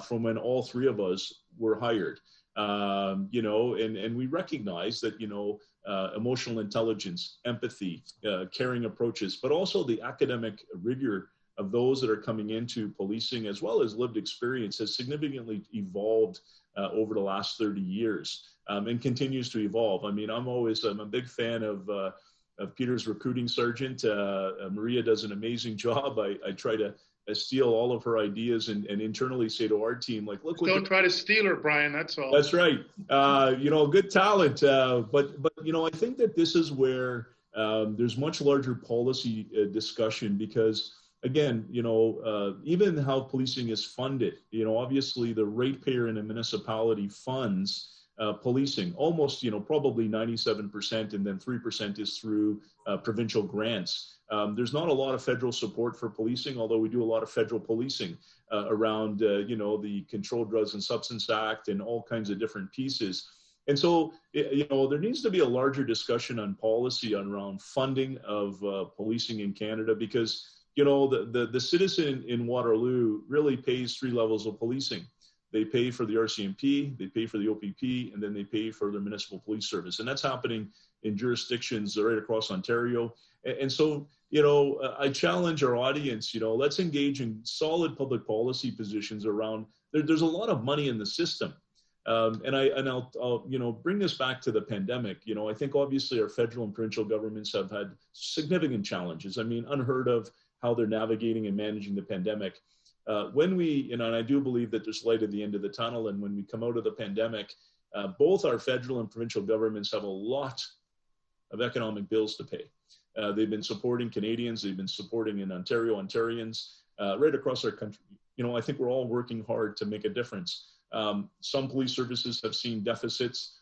from when all three of us were hired. And we recognize that, emotional intelligence, empathy, caring approaches, but also the academic rigor of those that are coming into policing, as well as lived experience, has significantly evolved over the last 30 years and continues to evolve. I mean, I'm a big fan of Peter's recruiting sergeant. Maria does an amazing job. I try to steal all of her ideas and internally say to our team, like, look, don't try to steal her, Bryan. That's all. That's right. Good talent. But I think that this is where there's much larger policy discussion, because again, even how policing is funded, obviously the ratepayer in a municipality funds policing almost, probably 97%, and then 3% is through provincial grants. There's not a lot of federal support for policing, although we do a lot of federal policing around, the Controlled Drugs and Substance Act and all kinds of different pieces. And so, there needs to be a larger discussion on policy around funding of policing in Canada, because, the citizen in Waterloo really pays three levels of policing. They pay for the RCMP, they pay for the OPP, and then they pay for their municipal police service. And that's happening in jurisdictions right across Ontario. And so, I challenge our audience, let's engage in solid public policy positions around, there's a lot of money in the system. And I'll bring this back to the pandemic. I think obviously our federal and provincial governments have had significant challenges. I mean, unheard of how they're navigating and managing the pandemic. When we, and I do believe that there's light at the end of the tunnel, and when we come out of the pandemic, both our federal and provincial governments have a lot of economic bills to pay. They've been supporting Canadians, they've been supporting in Ontario, Ontarians, right across our country. I think we're all working hard to make a difference. Some police services have seen deficits,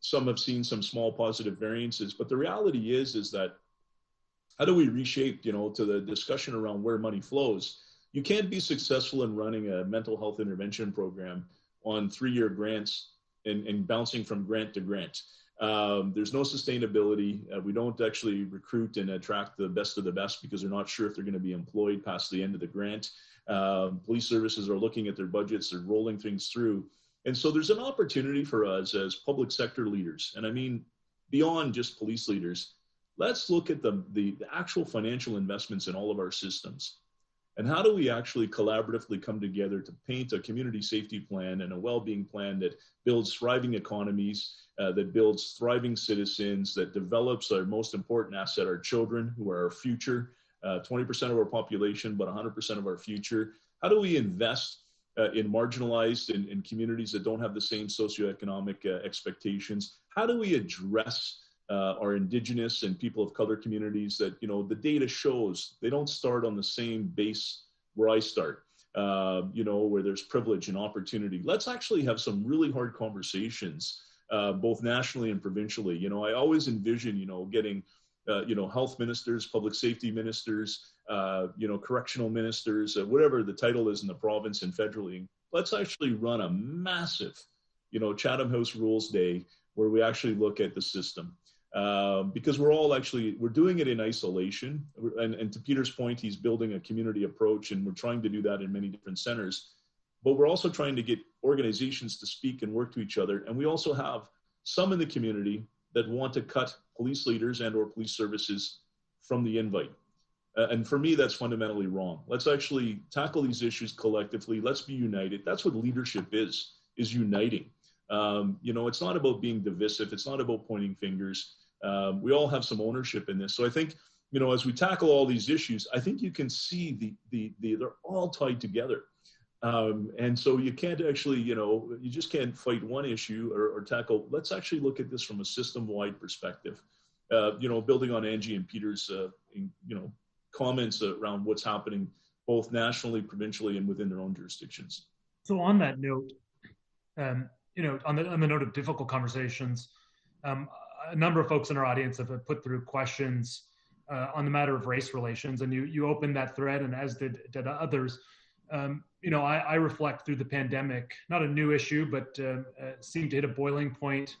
some have seen some small positive variances, but the reality is that how do we reshape, to the discussion around where money flows? You can't be successful in running a mental health intervention program on 3-year grants and bouncing from grant to grant. There's no sustainability. We don't actually recruit and attract the best of the best because they're not sure if they're going to be employed past the end of the grant. Police services are looking at their budgets, they're rolling things through. And so there's an opportunity for us as public sector leaders, and I mean beyond just police leaders, let's look at the actual financial investments in all of our systems. And how do we actually collaboratively come together to paint a community safety plan and a well-being plan that builds thriving economies, that builds thriving citizens, that develops our most important asset, our children, who are our future, 20% of our population, but 100% of our future. How do we invest in marginalized and communities that don't have the same socioeconomic expectations? How do we address our Indigenous and people of color communities that, the data shows they don't start on the same base where I start, where there's privilege and opportunity. Let's actually have some really hard conversations, both nationally and provincially. I always envision, getting, health ministers, public safety ministers, correctional ministers, whatever the title is in the province and federally. Let's actually run a massive, Chatham House Rules Day where we actually look at the system. Because we're doing it in isolation. And to Peter's point, he's building a community approach, and we're trying to do that in many different centers. But we're also trying to get organizations to speak and work to each other. And we also have some in the community that want to cut police leaders and or police services from the invite. And for me, that's fundamentally wrong. Let's actually tackle these issues collectively. Let's be united. That's what leadership is uniting. It's not about being divisive. It's not about pointing fingers. We all have some ownership in this. So I think, as we tackle all these issues, I think you can see they're all tied together. And so you can't actually, you just can't fight one issue or tackle. Let's actually look at this from a system-wide perspective, building on Antje and Peter's, comments around what's happening both nationally, provincially, and within their own jurisdictions. So on that note, you know, on the note of difficult conversations, a number of folks in our audience have put through questions on the matter of race relations, and you opened that thread, and as did others. You know, I reflect through the pandemic, not a new issue, but seemed to hit a boiling point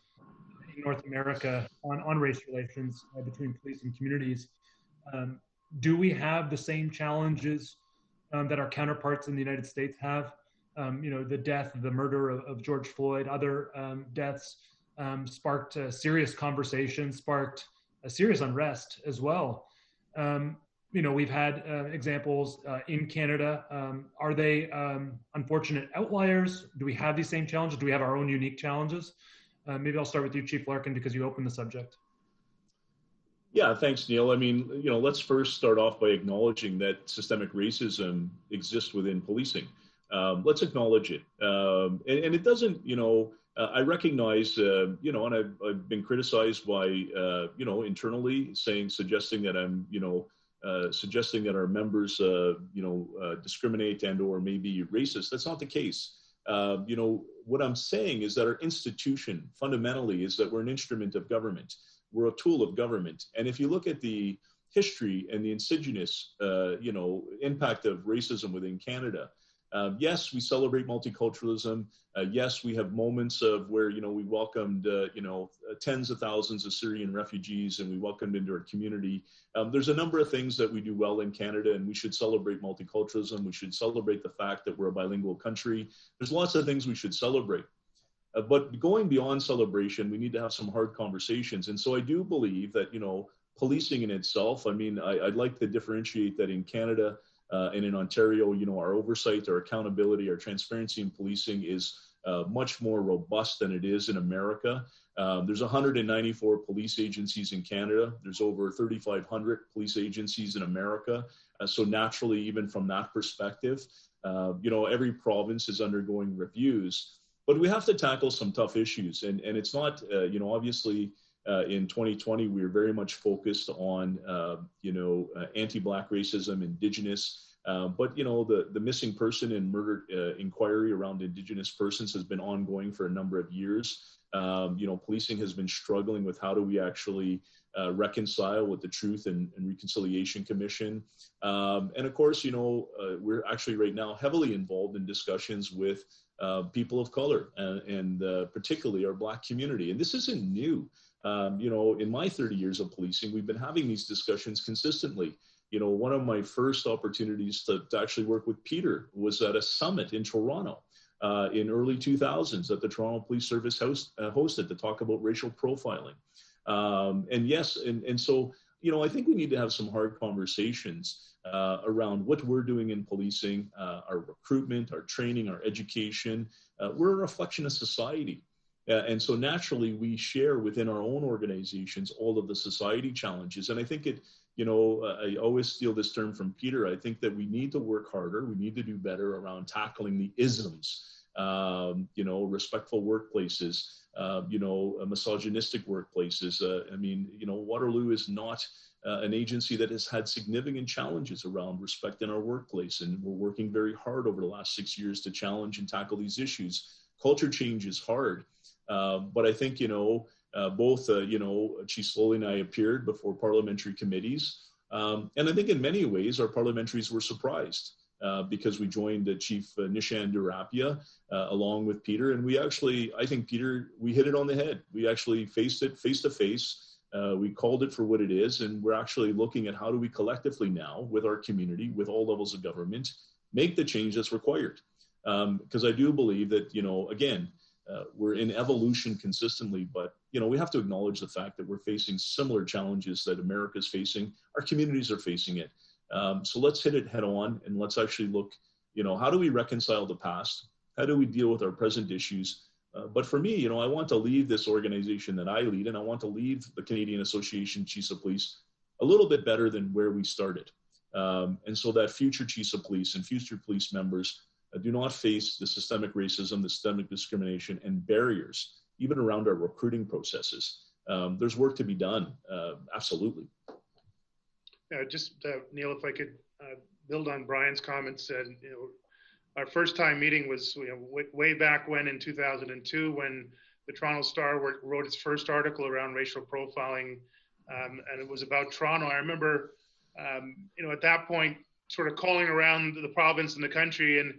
in North America on race relations between police and communities. Do we have the same challenges that our counterparts in the United States have? You know, the death, the murder of George Floyd, other deaths sparked serious conversations, sparked a serious unrest as well. You know, we've had examples in Canada. Are they unfortunate outliers? Do we have these same challenges? Do we have our own unique challenges? Maybe I'll start with you, Chief Larkin, because you opened the subject. Yeah, thanks, Neil. I mean, you know, let's first start off by acknowledging that systemic racism exists within policing. Let's acknowledge it. And it doesn't, you know, I recognize, you know, and I've been criticized by, you know, internally suggesting that I'm, you know, suggesting that our members, you know, discriminate and or maybe racist. That's not the case. You know, what I'm saying is that our institution fundamentally is that we're an instrument of government. We're a tool of government. And if you look at the history and the insidious, you know, impact of racism within Canada, yes, we celebrate multiculturalism. Yes, we have moments of where, you know, we welcomed, you know, tens of thousands of Syrian refugees and we welcomed into our community. There's a number of things that we do well in Canada, and we should celebrate multiculturalism. We should celebrate the fact that we're a bilingual country. There's lots of things we should celebrate. But going beyond celebration, we need to have some hard conversations. And so I do believe that, you know, policing in itself, I mean, I'd like to differentiate that in Canada and in Ontario, you know, our oversight, our accountability, our transparency in policing is much more robust than it is in America. There's 194 police agencies in Canada. There's over 3,500 police agencies in America. So naturally, even from that perspective, you know, every province is undergoing reviews. But we have to tackle some tough issues. And it's not, you know, obviously in 2020, we were very much focused on, you know, anti-Black racism, Indigenous. But, you know, the missing person and murder inquiry around Indigenous persons has been ongoing for a number of years. You know, policing has been struggling with how do we actually reconcile with the Truth and Reconciliation Commission. And of course, you know, we're actually right now heavily involved in discussions with people of color and particularly our Black community. And this isn't new. You know, in my 30 years of policing, we've been having these discussions consistently. You know, one of my first opportunities to actually work with Peter was at a summit in Toronto in early 2000s that the Toronto Police Service hosted to talk about racial profiling. And yes, and so, you know, I think we need to have some hard conversations around what we're doing in policing, our recruitment, our training, our education. We're a reflection of society. And so naturally, we share within our own organizations all of the society challenges. And I think it, you know, I always steal this term from Peter. I think that we need to work harder. We need to do better around tackling the isms, you know, respectful workplaces, you know, misogynistic workplaces. I mean, you know, Waterloo is not an agency that has had significant challenges around respect in our workplace. And we're working very hard over the last 6 years to challenge and tackle these issues. Culture change is hard. But I think, you know, both, you know, Chief Sloly and I appeared before parliamentary committees. And I think in many ways, our parliamentaries were surprised because we joined Chief Nishan Durapia along with Peter. And we actually, I think, Peter, we hit it on the head. We actually faced it face to face. We called it for what it is. And we're actually looking at how do we collectively now, with our community, with all levels of government, make the change that's required. Because I do believe that, you know, again, we're in evolution consistently, but, you know, we have to acknowledge the fact that we're facing similar challenges that America's facing. Our communities are facing it. So let's hit it head on and let's actually look, you know, how do we reconcile the past? How do we deal with our present issues? But for me, you know, I want to leave this organization that I lead, and I want to leave the Canadian Association of Chiefs of Police a little bit better than where we started. And so that future chiefs of police and future police members do not face the systemic racism, the systemic discrimination and barriers, even around our recruiting processes. There's work to be done, absolutely. Just, Neil, if I could build on Bryan's comments, and, you Our first time meeting was way back when in 2002, when the Toronto Star wrote its first article around racial profiling, and it was about Toronto. I remember, at that point, sort of calling around the province and the country and,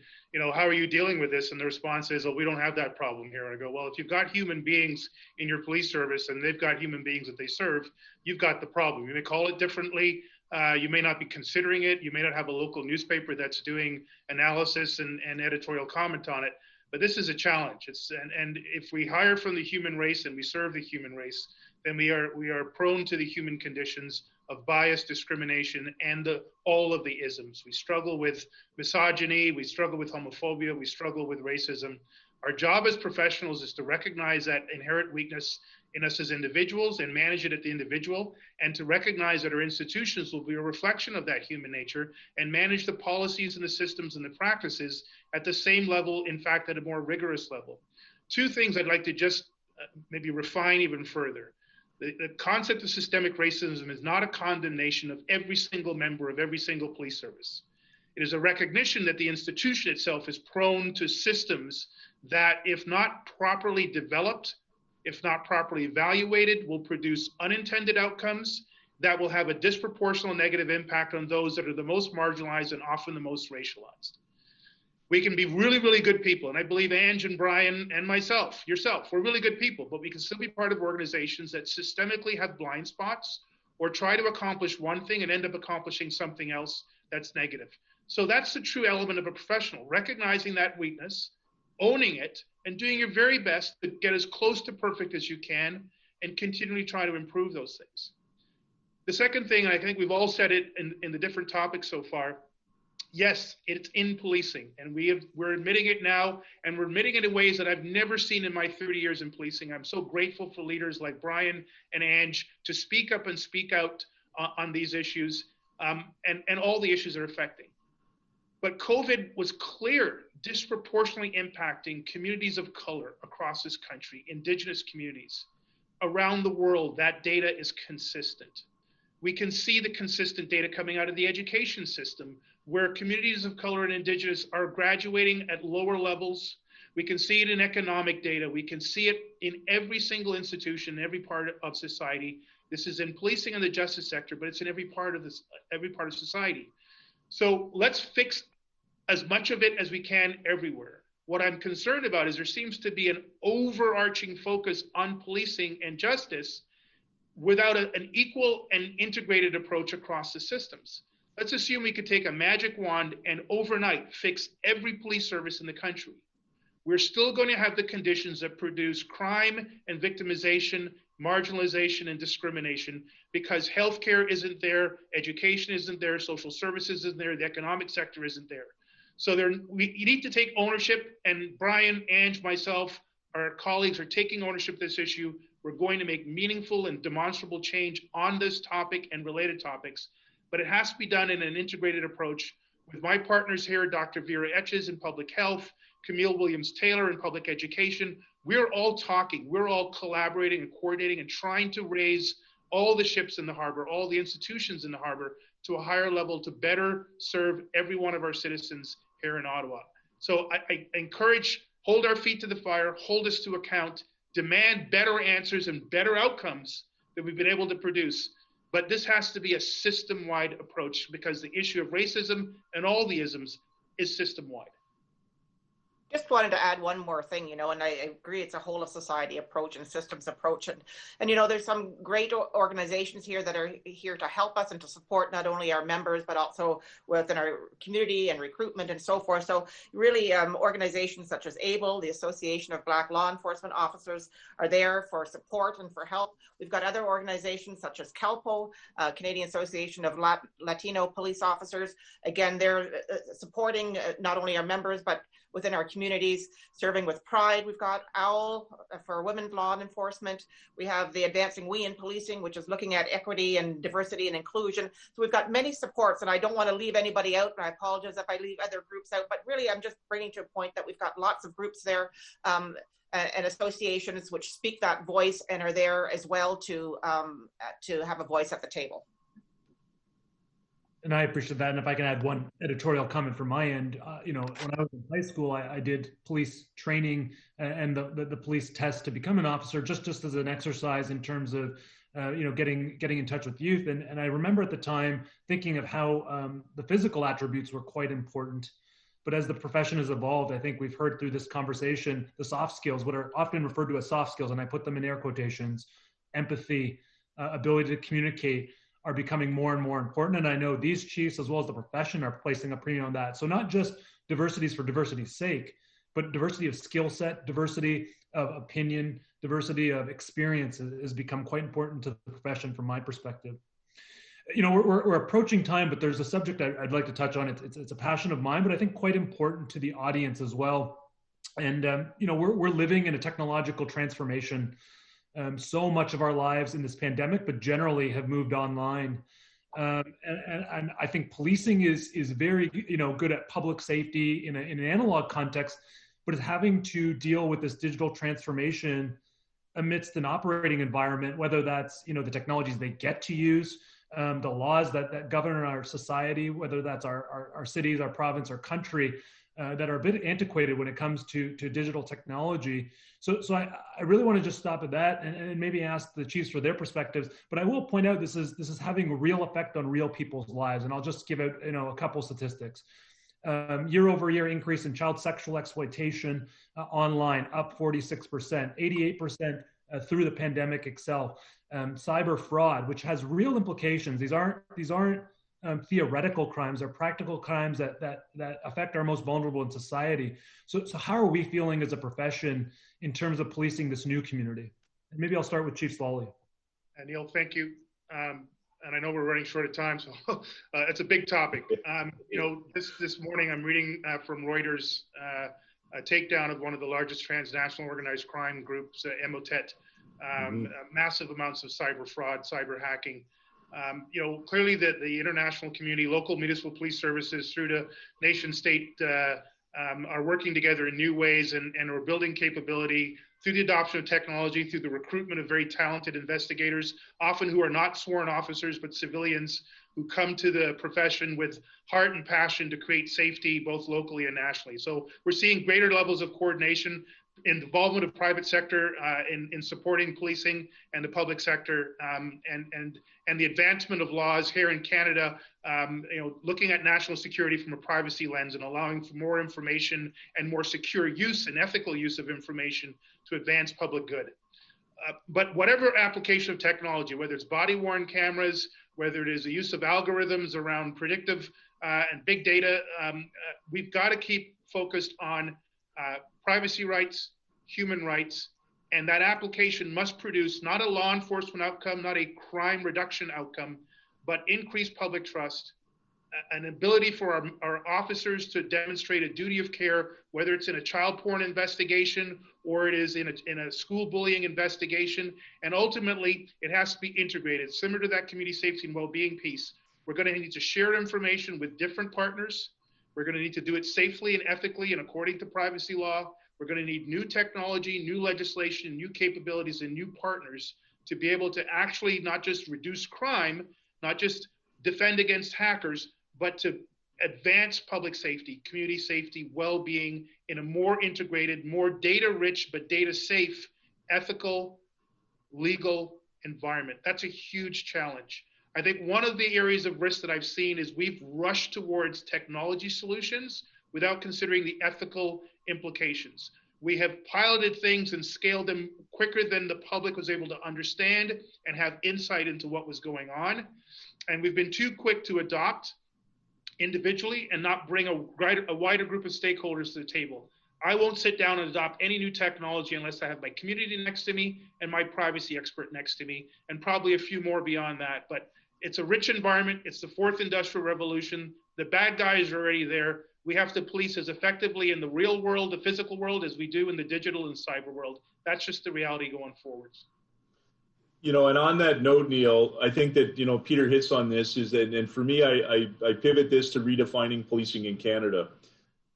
how are you dealing with this? And the response is, oh, we don't have that problem here. And I go, well, if you've got human beings in your police service and they've got human beings that they serve, you've got the problem. You may call it differently. You may not be considering it. You may not have a local newspaper that's doing analysis and editorial comment on it. But this is a challenge. And if we hire from the human race and we serve the human race, then we are prone to the human conditions of bias, discrimination, and all of the isms. We struggle with misogyny, we struggle with homophobia, we struggle with racism. Our job as professionals is to recognize that inherent weakness in us as individuals and manage it at the individual, and to recognize that our institutions will be a reflection of that human nature and manage the policies and the systems and the practices at the same level, in fact, at a more rigorous level. Two things I'd like to just maybe refine even further. The concept of systemic racism is not a condemnation of every single member of every single police service. It is a recognition that the institution itself is prone to systems that, if not properly developed, if not properly evaluated, will produce unintended outcomes that will have a disproportionate negative impact on those that are the most marginalized and often the most racialized. We can be really, really good people. And I believe Ange and Bryan and myself, yourself, we're really good people, but we can still be part of organizations that systemically have blind spots or try to accomplish one thing and end up accomplishing something else that's negative. So that's the true element of a professional, recognizing that weakness, owning it, and doing your very best to get as close to perfect as you can and continually try to improve those things. The second thing, and I think we've all said it in the different topics so far, yes, it's in policing, and we're admitting it now, and we're admitting it in ways that I've never seen in my 30 years in policing. I'm so grateful for leaders like Bryan and Ange to speak up and speak out on these issues and all the issues they're affecting. But COVID was clear, disproportionately impacting communities of color across this country, Indigenous communities. Around the world, that data is consistent. We can see the consistent data coming out of the education system, where communities of color and Indigenous are graduating at lower levels. We can see it in economic data. We can see it in every single institution, every part of society. This is in policing and the justice sector, but it's in every part of society. So let's fix as much of it as we can everywhere. What I'm concerned about is there seems to be an overarching focus on policing and justice without an equal and integrated approach across the systems. Let's assume we could take a magic wand and overnight fix every police service in the country. We're still going to have the conditions that produce crime and victimization, marginalization and discrimination, because healthcare isn't there, education isn't there, social services isn't there, the economic sector isn't there. So you need to take ownership, and Bryan, Ange, myself, our colleagues are taking ownership of this issue. We're going to make meaningful and demonstrable change on this topic and related topics, but it has to be done in an integrated approach with my partners here, Dr. Vera Etches in public health, Camille Williams-Taylor in public education. We're all talking, we're all collaborating and coordinating and trying to raise all the ships in the harbor, all the institutions in the harbor to a higher level to better serve every one of our citizens here in Ottawa. So I encourage, hold our feet to the fire, hold us to account, demand better answers and better outcomes that we've been able to produce. But this has to be a system-wide approach, because the issue of racism and all the isms is system-wide. Just wanted to add one more thing, and I agree it's a whole of society approach and systems approach. And there's some great organizations here that are here to help us and to support not only our members, but also within our community and recruitment and so forth. So really organizations such as ABLE, the Association of Black Law Enforcement Officers, are there for support and for help. We've got other organizations such as CALPO, Canadian Association of Latino Police Officers. Again, they're supporting not only our members, but within our communities, serving with pride. We've got OWL for women's law enforcement. We have the Advancing We in Policing, which is looking at equity and diversity and inclusion. So we've got many supports, and I don't want to leave anybody out, and I apologize if I leave other groups out, but really I'm just bringing to a point that we've got lots of groups there and associations which speak that voice and are there as well to have a voice at the table. And I appreciate that. And if I can add one editorial comment from my end, when I was in high school, I did police training and the police test to become an officer, just as an exercise in terms of, getting in touch with youth. And I remember at the time thinking of how the physical attributes were quite important. But as the profession has evolved, I think we've heard through this conversation, the soft skills, what are often referred to as soft skills, and I put them in air quotations, empathy, ability to communicate, are becoming more and more important. And I know these chiefs, as well as the profession, are placing a premium on that. So not just diversities for diversity's sake, but diversity of skill set, diversity of opinion, diversity of experience has become quite important to the profession from my perspective. We're approaching time, but there's a subject I'd like to touch on. It's a passion of mine, but I think quite important to the audience as well. And, we're living in a technological transformation. So much of our lives in this pandemic, but generally have moved online. And I think policing is very, good at public safety in an analog context, but is having to deal with this digital transformation amidst an operating environment, whether that's, the technologies they get to use, the laws that govern our society, whether that's our cities, our province, our country, that are a bit antiquated when it comes to digital technology. So I really want to just stop at that and maybe ask the chiefs for their perspectives. But I will point out this is having a real effect on real people's lives. And I'll just give out a couple statistics. Year over year increase in child sexual exploitation online, up 46%, 88% through the pandemic itself. Cyber fraud, which has real implications. These aren't theoretical crimes, are practical crimes that affect our most vulnerable in society. So how are we feeling as a profession in terms of policing this new community? And maybe I'll start with Chief Sloly. Neil, thank you. And I know we're running short of time, so it's a big topic. This morning I'm reading from Reuters a takedown of one of the largest transnational organized crime groups, Emotet, massive amounts of cyber fraud, cyber hacking. Clearly the international community, local municipal police services through to nation state are working together in new ways and are building capability through the adoption of technology, through the recruitment of very talented investigators, often who are not sworn officers, but civilians who come to the profession with heart and passion to create safety, both locally and nationally. So we're seeing greater levels of coordination, involvement of private sector in supporting policing and the public sector, and the advancement of laws here in Canada, looking at national security from a privacy lens and allowing for more information and more secure use and ethical use of information to advance public good. But whatever application of technology, whether it's body-worn cameras, whether it is the use of algorithms around predictive and big data, we've got to keep focused on privacy rights, human rights, and that application must produce not a law enforcement outcome, not a crime reduction outcome, but increased public trust, an ability for our officers to demonstrate a duty of care, whether it's in a child porn investigation or it is in a school bullying investigation. And ultimately, it has to be integrated, similar to that community safety and well-being piece. We're going to need to share information with different partners. We're going to need to do it safely and ethically and according to privacy law. We're going to need new technology, new legislation, new capabilities, and new partners to be able to actually not just reduce crime, not just defend against hackers, but to advance public safety, community safety, well-being in a more integrated, more data-rich, but data-safe, ethical, legal environment. That's a huge challenge. I think one of the areas of risk that I've seen is we've rushed towards technology solutions without considering the ethical implications. We have piloted things and scaled them quicker than the public was able to understand and have insight into what was going on. And we've been too quick to adopt individually and not bring a wider group of stakeholders to the table. I won't sit down and adopt any new technology unless I have my community next to me and my privacy expert next to me, and probably a few more beyond that. But it's a rich environment. It's the fourth industrial revolution. The bad guys are already there. We have to police as effectively in the real world, the physical world, as we do in the digital and cyber world. That's just the reality going forwards. And on that note, Neil, I think that, Peter hits on this is that, and for me, I pivot this to redefining policing in Canada.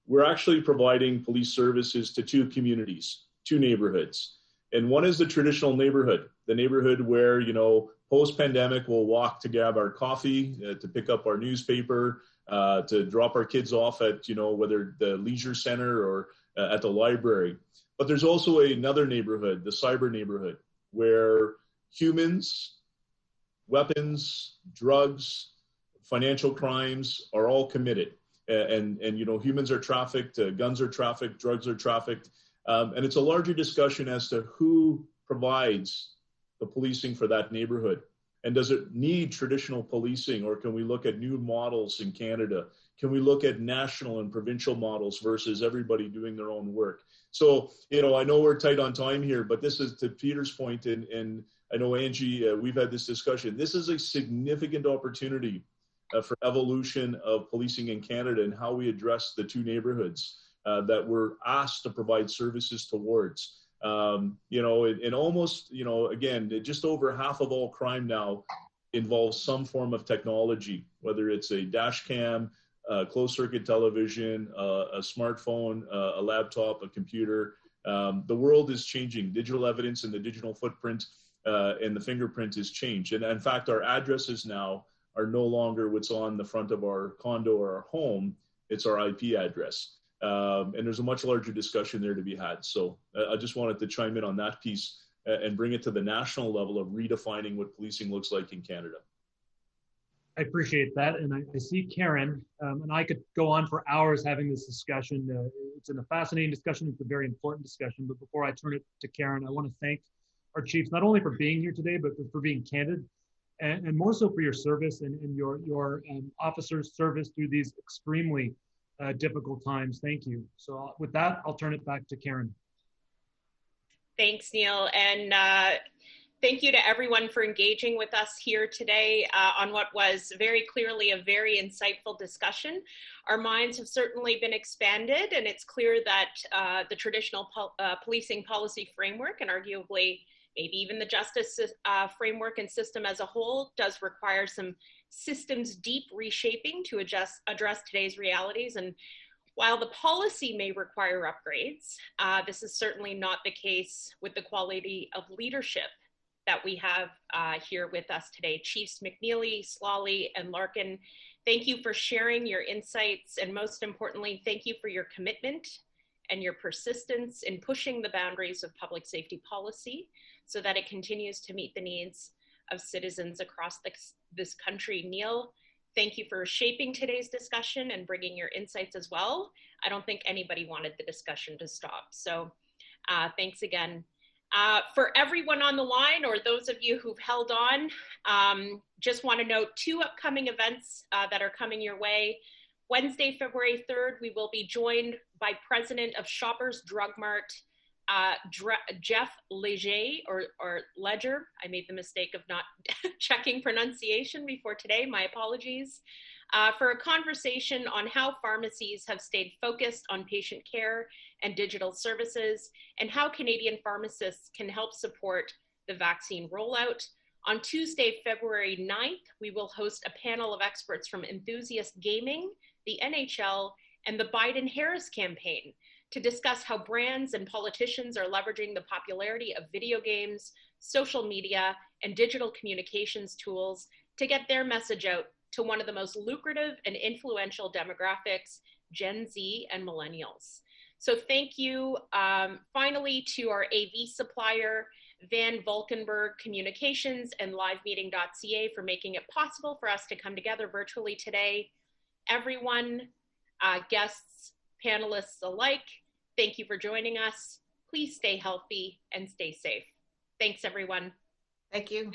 We're actually providing police services to two communities, two neighborhoods. And one is the traditional neighborhood, the neighborhood where, Post-pandemic, we'll walk to grab our coffee, to pick up our newspaper, to drop our kids off at, whether the leisure center or at the library. But there's also another neighborhood, the cyber neighborhood, where humans, weapons, drugs, financial crimes are all committed. And humans are trafficked, guns are trafficked, drugs are trafficked. And it's a larger discussion as to who provides the policing for that neighborhood. And does it need traditional policing, or can we look at new models in Canada? Can we look at national and provincial models versus everybody doing their own work? So, I know we're tight on time here, but this is to Peter's point, and I know, Angie, we've had this discussion. This is a significant opportunity for evolution of policing in Canada and how we address the two neighborhoods that we're asked to provide services towards. And almost, again, just over half of all crime now involves some form of technology, whether it's a dash cam, closed circuit television, a smartphone, a laptop, a computer. The world is changing. Digital evidence and the digital footprint and the fingerprint is changed. And in fact, our addresses now are no longer what's on the front of our condo or our home. It's our IP address. And there's a much larger discussion there to be had. So I just wanted to chime in on that piece and bring it to the national level of redefining what policing looks like in Canada. I appreciate that. And I see Karen, and I could go on for hours having this discussion. It's a fascinating discussion. It's a very important discussion. But before I turn it to Karen, I want to thank our chiefs, not only for being here today, but for being candid, and more so for your service and your officers' service through these extremely difficult times. Thank you. So with that, I'll turn it back to Karen. Thanks, Neil. And thank you to everyone for engaging with us here today on what was very clearly a very insightful discussion. Our minds have certainly been expanded, and it's clear that the traditional policing policy framework, and arguably maybe even the justice framework and system as a whole, does require some systems deep reshaping to address today's realities. And while the policy may require upgrades, this is certainly not the case with the quality of leadership that we have here with us today. Chiefs McNeely, Sloly, and Larkin, thank you for sharing your insights, and most importantly, thank you for your commitment and your persistence in pushing the boundaries of public safety policy so that it continues to meet the needs of citizens across this country. Neil, thank you for shaping today's discussion and bringing your insights as well. I don't think anybody wanted the discussion to stop. So thanks again. For everyone on the line, or those of you who've held on, just want to note two upcoming events that are coming your way. Wednesday, February 3rd, we will be joined by President of Shoppers Drug Mart, Jeff Leger, or Ledger. I made the mistake of not checking pronunciation before today. My apologies. For a conversation on how pharmacies have stayed focused on patient care and digital services, and how Canadian pharmacists can help support the vaccine rollout. On Tuesday, February 9th, we will host a panel of experts from Enthusiast Gaming, the NHL, and the Biden-Harris campaign to discuss how brands and politicians are leveraging the popularity of video games, social media, and digital communications tools to get their message out to one of the most lucrative and influential demographics, Gen Z and millennials. So thank you finally to our AV supplier, Van Valkenburg Communications and LiveMeeting.ca for making it possible for us to come together virtually today. Everyone, guests, panelists alike, thank you for joining us. Please stay healthy and stay safe. Thanks, everyone. Thank you.